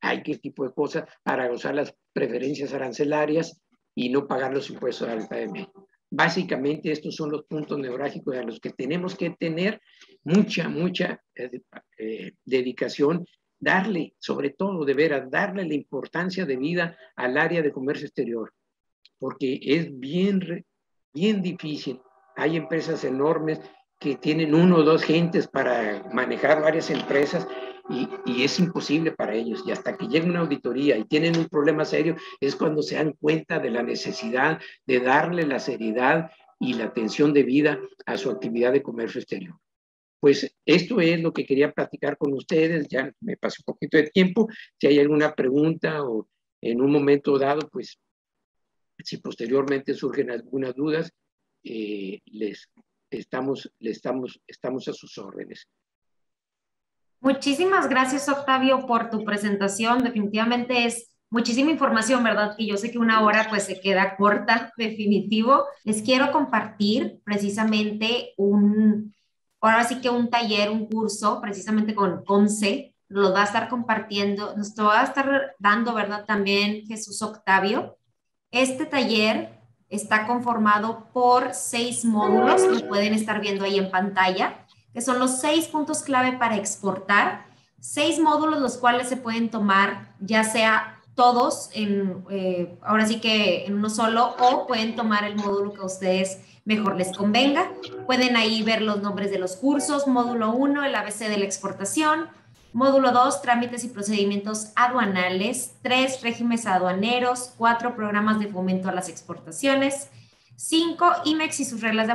Hay que tipo de cosas para usar las preferencias arancelarias y no pagar los impuestos al PM. Básicamente estos son los puntos neurálgicos a los que tenemos que tener mucha dedicación, sobre todo de veras, darle la importancia de vida al área de comercio exterior, porque es bien difícil. Hay empresas enormes que tienen 1 o 2 gentes para manejar varias empresas y es imposible para ellos. Y hasta que llega una auditoría y tienen un problema serio, es cuando se dan cuenta de la necesidad de darle la seriedad y la atención debida a su actividad de comercio exterior. Pues esto es lo que quería platicar con ustedes. Ya me pasé un poquito de tiempo. Si hay alguna pregunta o en un momento dado, pues si posteriormente surgen algunas dudas, estamos a sus órdenes. Muchísimas gracias, Octavio, por tu presentación. Definitivamente es muchísima información, ¿verdad? Que yo sé que 1 hora pues se queda corta, definitivo. Les quiero compartir precisamente ahora sí que un taller, un curso, precisamente con CONCE. Nos va a estar compartiendo, nos va a estar dando, ¿verdad? También Jesús Octavio. Este taller está conformado por 6 módulos, lo pueden estar viendo ahí en pantalla, que son los 6 puntos clave para exportar. 6 módulos los cuales se pueden tomar ya sea todos ahora sí que en uno solo, o pueden tomar el módulo que a ustedes mejor les convenga. Pueden ahí ver los nombres de los cursos. Módulo 1, el ABC de la exportación. Módulo 2, trámites y procedimientos aduanales. 3, regímenes aduaneros. 4, programas de fomento a las exportaciones. 5, IMEX y sus reglas de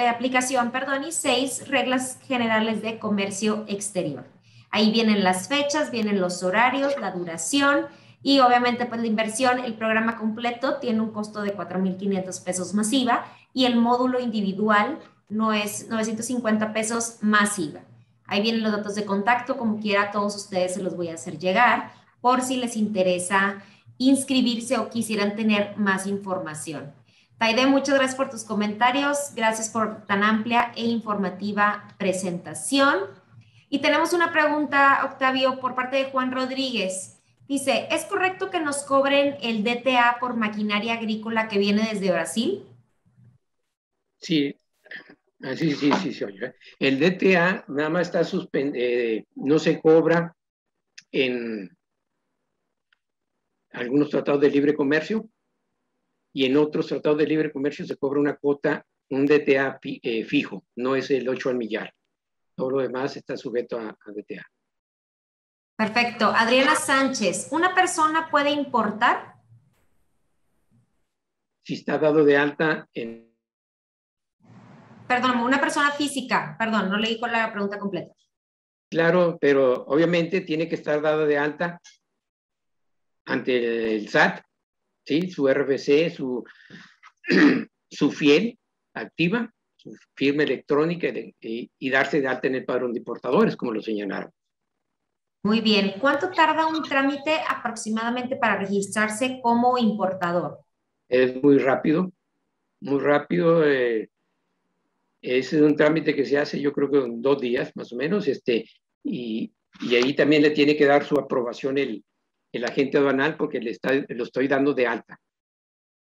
aplicación, y 6, reglas generales de comercio exterior. Ahí vienen las fechas, vienen los horarios, la duración y obviamente pues la inversión. El programa completo tiene un costo de 4,500 pesos más IVA y el módulo individual no es 950 pesos más IVA. Ahí vienen los datos de contacto, como quiera a todos ustedes se los voy a hacer llegar por si les interesa inscribirse o quisieran tener más información. Taide, muchas gracias por tus comentarios, gracias por tan amplia e informativa presentación. Y tenemos una pregunta, Octavio, por parte de Juan Rodríguez. Dice, ¿es correcto que nos cobren el DTA por maquinaria agrícola que viene desde Brasil? Sí, sí, oye. El DTA nada más está no se cobra en algunos tratados de libre comercio y en otros tratados de libre comercio se cobra una cuota, un DTA fijo, no es el 8 al millar. Todo lo demás está sujeto a DTA. Perfecto. Adriana Sánchez, ¿una persona puede importar? Si está dado de alta Perdón, una persona física, perdón, no leí con la pregunta completa. Claro, pero obviamente tiene que estar dada de alta ante el SAT, ¿sí? Su RFC, su fiel activa, su firma electrónica y darse de alta en el padrón de importadores, como lo señalaron. Muy bien. ¿Cuánto tarda un trámite aproximadamente para registrarse como importador? Es muy rápido, muy rápido. Es un trámite que se hace, yo creo que en 2 días más o menos, y ahí también le tiene que dar su aprobación el agente aduanal porque lo estoy dando de alta.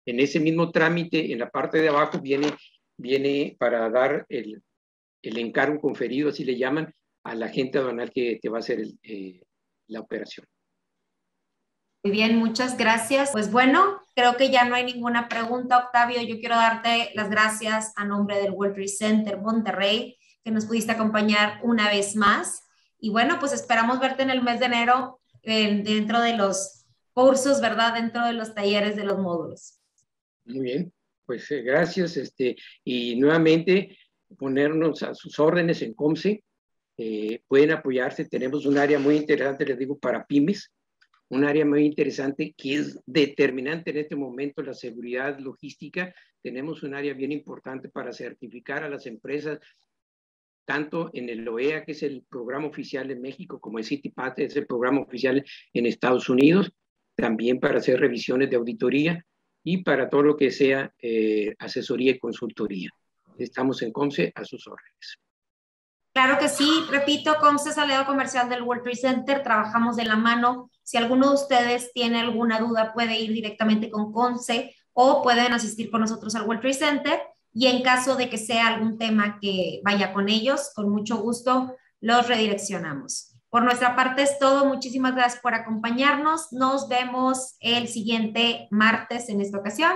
En ese mismo trámite, en la parte de abajo, viene para dar el encargo conferido, así le llaman, al agente aduanal que te va a hacer la operación. Muy bien, muchas gracias. Pues bueno, creo que ya no hay ninguna pregunta, Octavio. Yo quiero darte las gracias a nombre del World Trade Center Monterrey, que nos pudiste acompañar una vez más. Y bueno, pues esperamos verte en el mes de enero dentro de los cursos, ¿verdad? Dentro de los talleres de los módulos. Muy bien, pues gracias. Y nuevamente ponernos a sus órdenes en COMSE. Pueden apoyarse. Tenemos un área muy interesante, les digo, para pymes, un área muy interesante que es determinante en este momento, la seguridad logística. Tenemos un área bien importante para certificar a las empresas, tanto en el OEA, que es el programa oficial en México, como el CITIPAT, es el programa oficial en Estados Unidos, también para hacer revisiones de auditoría y para todo lo que sea asesoría y consultoría. Estamos en COMSE a sus órdenes. Claro que sí, repito, COMSE es aliado comercial del World Trade Center, trabajamos de la mano. Si alguno de ustedes tiene alguna duda, puede ir directamente con COMSE o pueden asistir con nosotros al World Trade Center. Y en caso de que sea algún tema que vaya con ellos, con mucho gusto los redireccionamos. Por nuestra parte es todo. Muchísimas gracias por acompañarnos. Nos vemos el siguiente martes en esta ocasión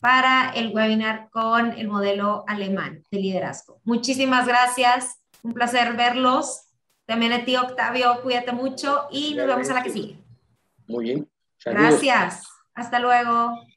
para el webinar con el modelo alemán de liderazgo. Muchísimas gracias. Un placer verlos. También a ti, Octavio, cuídate mucho y nos vemos a la que sigue. Muy bien. Saludos. Gracias. Hasta luego.